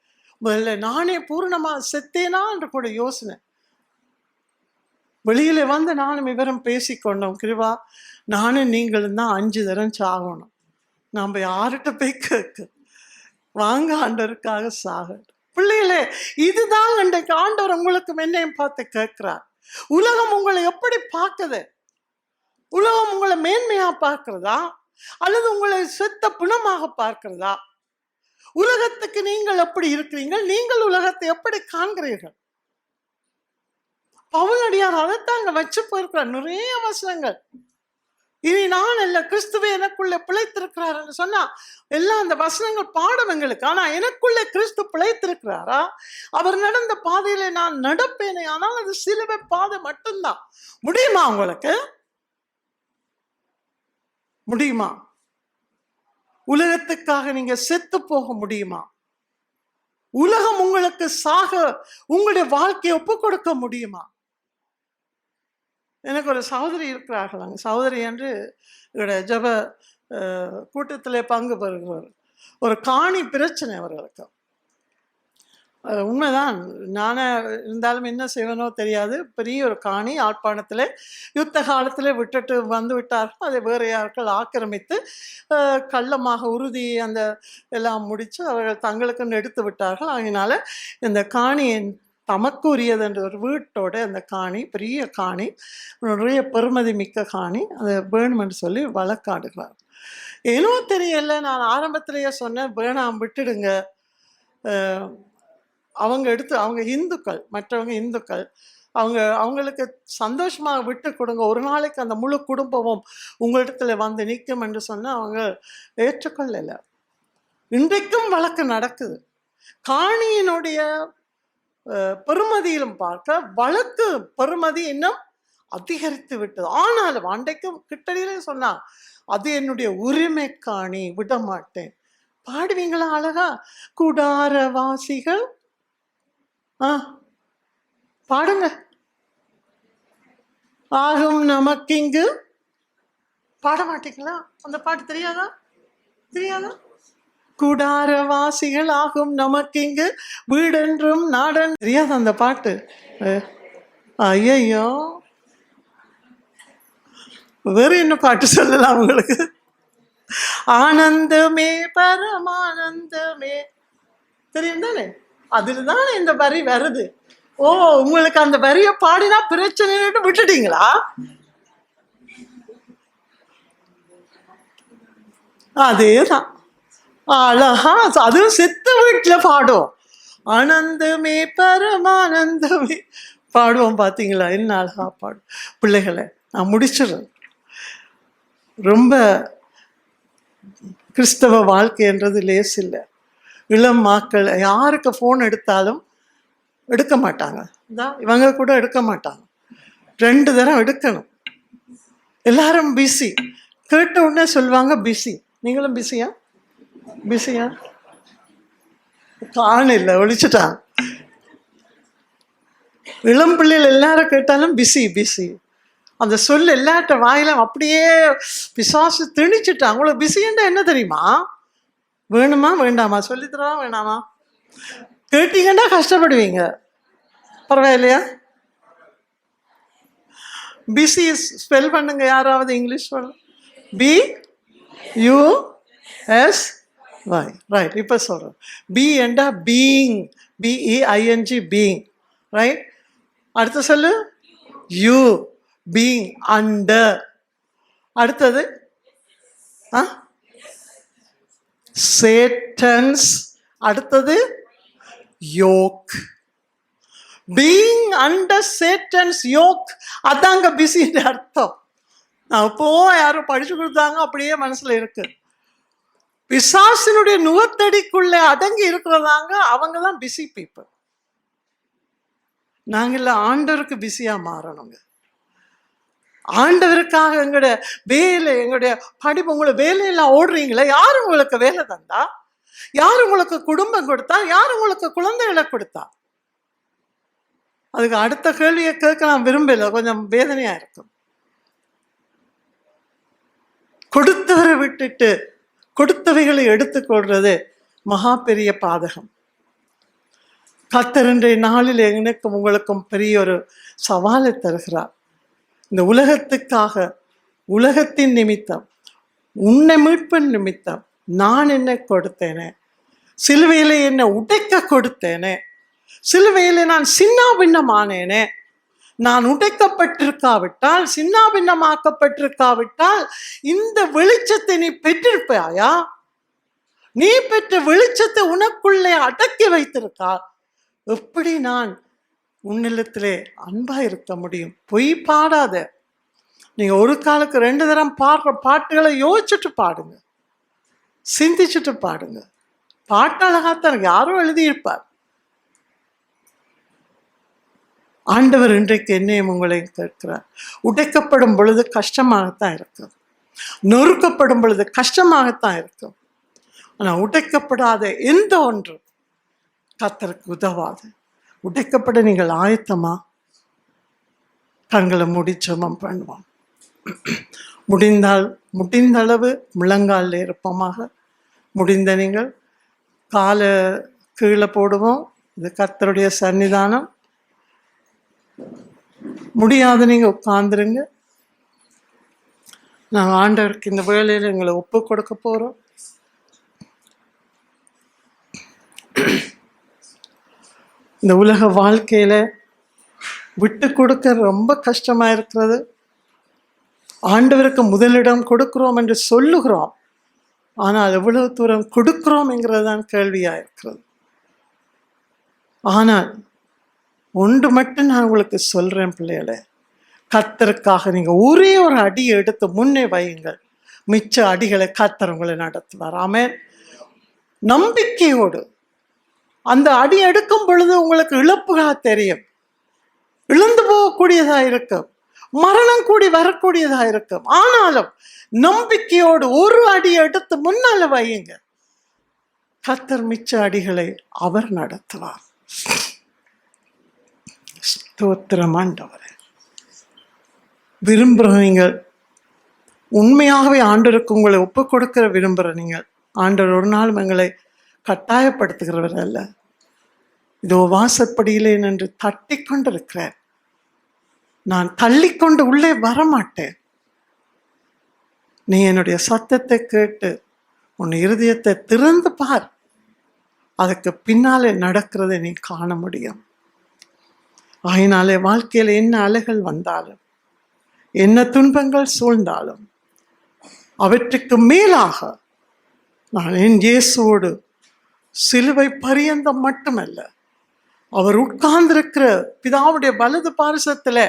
Speaker 2: முதல்ல நானே பூர்ணமாக செத்தேனா என்று கூட யோசனை. வெளியில வந்து நானும் இவரும் பேசிக்கொண்டோம். கிருபா, நானும் நீங்களும் தான் 5 தரம் சாகணும். நாம் யார்கிட்ட போய் கேட்க? வாங்க ஆண்டவருக்காக சாக. பிள்ளைகளே, இதுதான் இன்றைக்கு ஆண்டவர் உங்களுக்கு என்னையும் பார்த்து கேட்கிறார். உலகம் உங்களை எப்படி பார்க்குது? உலகம் உங்களை மேன்மையா பார்க்கிறதா அல்லது உங்களை செத்த புணமாக பார்க்கிறதா? உலகத்துக்கு நீங்கள் எப்படி இருக்கிறீர்கள்? நீங்கள் உலகத்தை எப்படி காண்கிறீர்கள்? பவுலடியார் அதைத்தாங்க வச்சு போயிருக்கிறார். நிறைய வசனங்கள். இனி நான் அல்ல, கிறிஸ்துவே எனக்குள்ளே பிழைத்திருக்கிறார் என்று சொன்னா எல்லாம் அந்த வசனங்கள் பாடம் எங்களுக்கு. ஆனா எனக்குள்ளே கிறிஸ்து பிழைத்திருக்கிறாரா? அவர் நடந்த பாதையில நான் நடப்பேனே, ஆனால் அது சிலுவை பாதை மட்டும்தான். முடியுமா உங்களுக்கு? முடியுமா? உலகத்துக்காக நீங்க செத்து போக முடியுமா? உலகம் உங்களுக்கு சாக உங்களுடைய வாழ்க்கையை ஒப்பு கொடுக்க முடியுமா? எனக்கு ஒரு சகோதரி இருக்கிறார்கள். அங்கே சகோதரி என்று இவருடைய ஜப கூட்டத்திலே பங்கு பெறுகிறவர். ஒரு காணி பிரச்சனை அவர்களுக்கு. உண்மைதான். நானே இருந்தாலும் என்ன செய்வனோ தெரியாது. பெரிய ஒரு காணி யாழ்ப்பாணத்தில் யுத்த காலத்தில் விட்டுட்டு வந்து விட்டார்கள். அதை வேறு யார்கள் ஆக்கிரமித்து கள்ளமாக உறுதி அந்த எல்லாம் முடித்து அவர்கள் தங்களுக்குன்னு எடுத்து விட்டார்கள். அதனால் இந்த காணியின் தமக்கு உரியது என்ற ஒரு வீட்டோட அந்த காணி பெரிய காணி, நிறைய பெருமதி மிக்க காணி, அதை வேணுமென்று சொல்லி வழக்காடுகிறார். ஏனோ தெரியல, நான் ஆரம்பத்திலேயே சொன்னேன் வேணாம் விட்டுடுங்க. அவங்க இந்துக்கள், மற்றவங்க இந்துக்கள், அவங்களுக்கு சந்தோஷமாக விட்டு கொடுங்க, ஒரு நாளைக்கு அந்த முழு குடும்பமும் உங்களிடத்துல வந்து நிற்கும் என்று சொன்னால் அவங்க ஏற்றுக்கொள்ளலை. இன்றைக்கும் வழக்கு நடக்குது. காணியினுடைய பெருமதியிலும் பார்க்க வழக்கு பெருமதி இன்னும் அதிகரித்து விட்டது. ஆனாலும் அன்றைக்கும் கிட்டடியிலே சொன்னா அது என்னுடைய உரிமை காணி, விட மாட்டேன். பாடுவீங்களா அழகா? குடாரவாசிகள் பாடுங்க. ஆகும் நமக்கிங்கு பாட மாட்டீங்களா? அந்த பாட்டு தெரியாதா? குடாரவாசிகள் ஆகும் நமக்கிங்கு வீடென்றும் நாடன் தெரியாதா அந்த பாட்டு? ஐயோ, வேற என்ன பாட்டு சொல்லலாம் உங்களுக்கு? ஆனந்தமே பரமானந்தமே தெரியும் தானே? அதில் தானே இந்த வரி வருது. ஓ, உங்களுக்கு அந்த வரியை பாடினா பிரச்சனைன்னு விட்டுட்டீங்களா? அதேதான் அழகா, அதுவும் செத்த வீட்டில் பாடும். ஆனந்தமே பரமானந்தமே பாடுவோம். பார்த்தீங்களா என்ன அழகா பாடும். பிள்ளைகளை நான் முடிச்சிடுறேன். ரொம்ப கிறிஸ்தவ வாழ்க்கைன்றது லேஸ் இல்லை. இளம் மக்கள் யாருக்கு ஃபோன் எடுத்தாலும் எடுக்க மாட்டாங்க. இவங்க கூட எடுக்க மாட்டாங்க. 2 தரம் எடுக்கணும். எல்லாரும் பிஸி. கேட்ட உடனே சொல்லுவாங்க பிஸி. நீங்களும் பிஸியா? காணல, ஒழிச்சுட்டான். இளம் பிள்ளைகள் எல்லாரும் கேட்டாலும் பிஸி. அந்த சொல் எல்லாட்ட வாயிலும் அப்படியே பிசாசு திணிச்சுட்டான். உங்களுக்கு பிஸின்னா என்ன தெரியுமா? வேணுமா வேண்டாமா? சொல்லித்தரவா வேணாமா? கேட்டீங்கன்னா கஷ்டப்படுவீங்க. பரவாயில்லையா? பிஸி ஸ்பெல் பண்ணுங்க யாராவது இங்கிலீஷ் சொல்ல. BUSY. ரைட். இப்போ சொல்கிறேன். பி என்றா பீயிங், BEING பீயிங். ரைட். அடுத்து சொல்லு. You being under. அடுத்தது சேட்டன்ஸ். அடுத்தது yoke. Being under Satan's yoke, அதாங்க பிஸின்ற அர்த்தம். நான் இப்போ யாரும் படிச்சு கொடுத்தாங்க, அப்படியே மனசுல இருக்கு. பிசாசினுடைய நுகத்தடிக்குள்ளே அடங்கி இருக்கிறதாங்க அவங்க தான் பிஸி பீப்புள். நாங்கள் ஆண்டவருக்கு பிஸியா மாறணுங்க. ஆண்டவருக்காக எங்களுடைய வேலை, எங்களுடைய படிப்பு, உங்களை வேலையெல்லாம் ஓடுறீங்களே, யார் உங்களுக்கு வேலை தந்தா? யார் உங்களுக்கு குடும்பம் கொடுத்தா? யார் உங்களுக்கு குழந்தைகளை கொடுத்தா? அதுக்கு அடுத்த கேள்வியை கேட்க நான் விரும்பல, கொஞ்சம் வேதனையா இருக்கும். கொடுத்தவரை விட்டுட்டு கொடுத்தவைகளை எடுத்துக்கொள்றது மகா பெரிய பாதகம். கர்த்தர் இன்றைய நாளில் எனக்கும் உங்களுக்கும் பெரிய ஒரு சவாலை தருகிறார். இந்த உலகத்துக்காக, உலகத்தின் நிமித்தம், உன்னை மீட்பின் நிமித்தம் நான் என்ன கொடுத்தேனே? சிலுவையிலே என்னை உடைக்க கொடுத்தேனே? சிலுவையிலே நான் சின்னாபின்னமானேனே? நான் உடைக்கப்பட்டிருக்காவிட்டால், சின்னாபின்னமாக்கப்பட்டிருக்காவிட்டால் இந்த வெளிச்சத்தை நீ பெற்றிருப்பாயா? நீ பெற்ற வெளிச்சத்தை உனக்குள்ளே அடக்கி வைத்திருக்கா? எப்படி நான் உன்னிலத்திலே அன்பா இருக்க முடியும்? பொய் பாடாத. நீங்க ஒரு காலுக்கு 2 தரம் பாடுற பாட்டுகளை யோசிச்சுட்டு பாடுங்க, சிந்திச்சுட்டு பாடுங்க. பாட்டு அழகாத்தான் யாரும் எழுதியிருப்பார். ஆண்டவர் இன்றைக்கு என்னையும் உங்களையும் கேட்கிறார். உடைக்கப்படும் பொழுது கஷ்டமாகத்தான் இருக்கு. நொறுக்கப்படும் பொழுது கஷ்டமாகத்தான் இருக்கும். ஆனால் உடைக்கப்படாத எந்த ஒன்று கர்த்தருக்கு உதவாது. உடைக்கப்பட நீங்கள் ஆயத்தமா? கண்களை மூடி ஜெபம் பண்ணுவோம். முடிந்த அளவு முழங்காலில் இருப்போமாக. முடிந்த நீங்கள் காலை கீழே போடுவோம். இது கர்த்தருடைய சன்னிதானம். முடியாத நீங்கள் உட்கார்ந்துருங்க. நாங்கள் ஆண்டவருக்கு இந்த வேளையில் எங்களை ஒப்பு கொடுக்க போகிறோம். இந்த உலக வாழ்க்கையில் விட்டு கொடுக்க ரொம்ப கஷ்டமாக இருக்கிறது. ஆண்டவருக்கு முதலிடம் கொடுக்கிறோம் என்று சொல்லுகிறோம், ஆனால் எவ்வளவு தூரம் கொடுக்கிறோம்ங்கிறது தான் கேள்வியாக இருக்கிறது. ஆனால் ஒன்று மட்டும் நான் உங்களுக்கு சொல்கிறேன் பிள்ளைகளே, கர்த்தருக்காக நீங்கள் ஒரே ஒரு அடி எடுத்து முன்னே வையுங்கள். மிச்ச அடிகளை கர்த்தர் உங்களை நடத்துவார். ஆமென். நம்பிக்கையோடு அந்த அடி எடுக்கும் பொழுது உங்களுக்கு இழப்புகளாக தெரியும், இழந்து போகக்கூடியதாக இருக்கும், மரணம் கூடி வரக்கூடியதாக இருக்கும். ஆனாலும் நம்பிக்கையோடு ஒரு அடி எடுத்து முன்னால வையுங்க. கர்த்தர் மிச்ச அடிகளை அவர் நடத்துவார். ஸ்தோத்திரம் ஆண்டவரே. விரும்புகிற நீங்கள், உண்மையாகவே ஆண்டவருக்கு உங்களை ஒப்பு கொடுக்கிற விரும்புகிற நீங்கள், ஆண்டவர் ஒரு நாளும் எங்களை கட்டாயப்படுத்துகிறவர் அல்ல. இதோ வாசற்படியிலே நின்று தட்டி கொண்டிருக்கிறேன். நான் தள்ளிக்கொண்டு உள்ளே வரமாட்டேன். நீ என்னுடைய சத்தத்தை கேட்டு உன் இருதயத்தை திறந்து பார். அதுக்கு பின்னாலே நடக்கிறதை நீ காண முடியும். ஆயினாலே வாழ்க்கையில் என்ன அலைகள் வந்தாலும், என்ன துன்பங்கள் சூழ்ந்தாலும், அவற்றுக்கு மேலாக நான் என் இயேசுவோடு சிலுவை பரியந்தம் மட்டுமல்ல, அவர் உட்கார்ந்திருக்கிற பிதாவுடைய வலது பாரிசத்தில்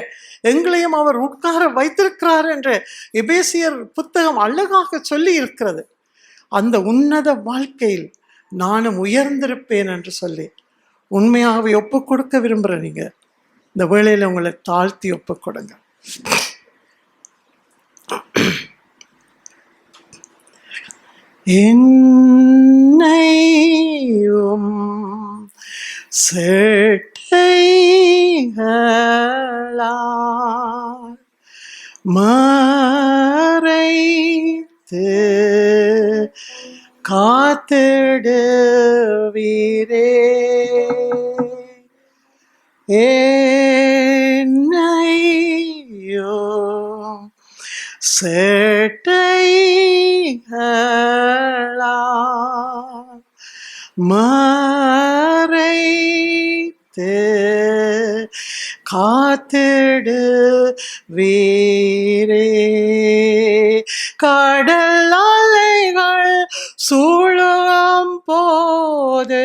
Speaker 2: எங்களையும் அவர் உட்கார வைத்திருக்கிறார் என்று எபேசியர் புத்தகம் அழகாக சொல்லி இருக்கிறது. அந்த உன்னத வாழ்க்கையில் நானும் உயர்ந்திருப்பேன் என்று சொல்லி உண்மையாகவே ஒப்பு கொடுக்க விரும்புகிற நீங்க இந்த வேளையில் உங்களை தாழ்த்தி ஒப்பு கொடுங்க. என்னையும் சேட்டைகளால் மறைத்து காத்திடுவீரே, என்னையும் சேட்டைகளால் மறைத்து காத்திடுவீரே, கடல் அலைகள் சூழும் போது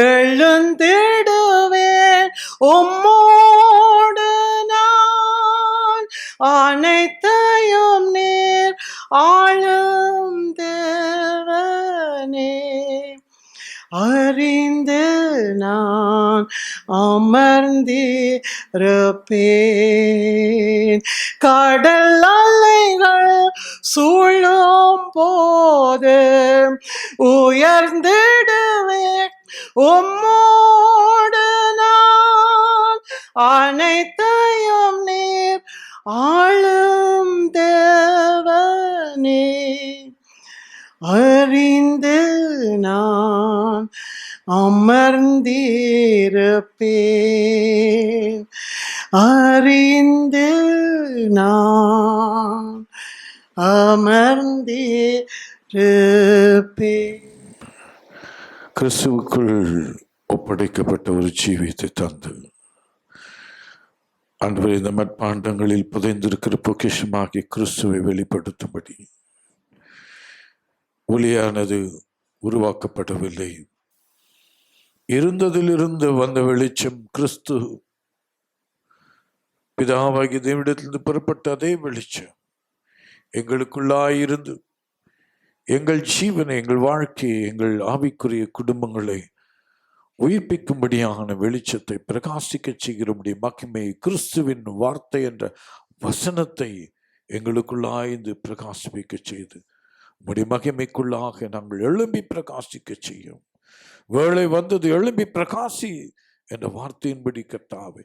Speaker 2: எழுந்திடுவேன் உம்மோடு நான், அனைத்தையும் நீர் ஆளும் தேவனே, அறிந்து நான் அமர்ந்திருப்பேன். கடல் அலைகள் சூழும் போது உயர்ந்திடுவேன் உம்மோடு நான், அனைத்தையும் நீர் ஆளும் தேவனே, அறிந்து நான் அமர்ந்திருப்பேன், அறிந்து நான் அமர்ந்திருப்பேன்.
Speaker 1: கிறிஸ்துவுக்குள் ஒப்படைக்கப்பட்ட ஒரு ஜீவியத்தை தந்து ஆண்டவரே, இந்த மட்பாண்டங்களில் புதைந்திருக்கிற பொக்கிஷமாகி கிறிஸ்துவை வெளிப்படுத்தும்படி ஒளியானது உருவாக்கப்படவில்லை. இருந்ததிலிருந்து வந்த வெளிச்சம் கிறிஸ்து பிதாவாகிய தேவனிடத்திலிருந்து புறப்பட்ட அதே வெளிச்சம் எங்களுக்குள்ளாயிருந்து எங்கள் ஜீவனை, எங்கள் வாழ்க்கையை, எங்கள் ஆவிக்குரிய குடும்பங்களை உயிர்ப்பிக்கும்படியான வெளிச்சத்தை பிரகாசிக்க செய்கிறபடி மகிமை கிறிஸ்துவின் வார்த்தை என்ற வசனத்தை எங்களுக்குள்ளாய்ந்து பிரகாசிப்பிக்க செய்து உம்முடைய மகிமைக்குள்ளாக நாங்கள் எழும்பி பிரகாசிக்க செய்யும். வேளை வந்தது, எழும்பி பிரகாசி என்ற வார்த்தையின்படி கர்த்தாவே,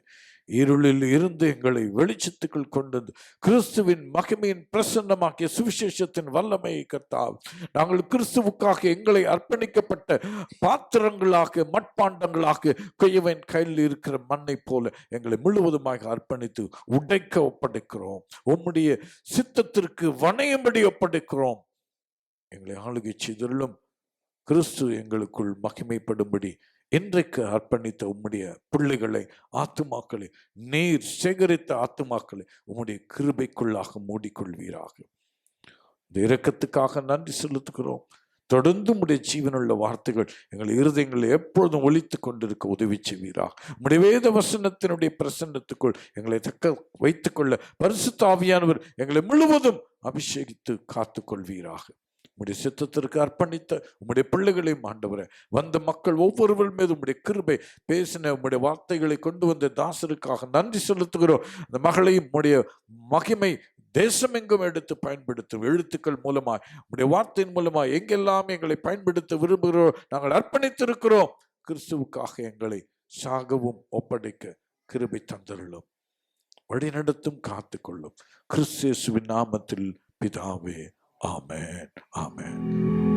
Speaker 1: இருளில் இருந்து எங்களை வெளிச்சத்துக்குள் கொண்டது கிறிஸ்துவின் மகிமையின் பிரசன்னமாக்கிய சுவிசேஷத்தின் வல்லமையை கர்த்தாவே, நாங்கள் கிறிஸ்துவுக்காக எங்களை அர்ப்பணிக்கப்பட்ட பாத்திரங்களாக, மட்பாண்டங்களாக, கொய்யவன் கையில் இருக்கிற மண்ணை போல எங்களை முழுவதுமாக அர்ப்பணித்து உடைக்க ஒப்படைக்கிறோம். உம்முடைய சித்தத்திற்கு வணையும்படி ஒப்படைக்கிறோம். எங்களை ஆளுகை செய்தருளும். கிறிஸ்து எங்களுக்குள் மகிமைப்படும்படி இன்றைக்கு அர்ப்பணித்த உம்முடைய பிள்ளைகளை, ஆத்துமாக்களை, நீர் சேகரித்த ஆத்துமாக்களை உம்முடைய கிருபைக்குள்ளாக மூடிக்கொள்வீராக. இந்த இரக்கத்துக்காக நன்றி செலுத்துகிறோம். தொடர்ந்து உம்முடைய ஜீவனுள்ள வார்த்தைகள் எங்கள் இருதயங்களில் எப்பொழுதும் ஒலித்து கொண்டிருக்க உதவி செய்வீராக. உம்முடைய வேத வசனத்தினுடைய பிரசன்னத்துக்குள் எங்களை தக்க வைத்துக் கொள்ள பரிசுத்த ஆவியானவர் எங்களை முழுவதும் அபிஷேகித்து காத்து கொள்வீராக. உம்முடைய சித்தத்திற்கு அர்ப்பணித்த உம்முடைய பிள்ளைகளையும் ஆண்டவரே, வந்த மக்கள் ஒவ்வொருவர் மீது உம்முடைய கிருபை பேசின உம்முடைய வார்த்தைகளை கொண்டு வந்த தாசருக்காக நன்றி செலுத்துகிறோம். அந்த மகளையும் உம்முடைய மகிமை தேசமெங்கும் எடுத்து பயன்படுத்தும். எழுத்துக்கள் மூலமாய், உம்முடைய வார்த்தையின் மூலமாய் எங்கெல்லாம் எங்களை பயன்படுத்த விரும்புகிறோம் நாங்கள் அர்ப்பணித்திருக்கிறோம். கிறிஸ்துவுக்காக எங்களை சாகவும் ஒப்படைக்க கிருபை தந்தருளும். வழிநடத்தும், காத்துக்கொள்ளும். கிறிஸ்து இயேசுவின் நாமத்தில் பிதாவே, ஆமென், ஆமென்.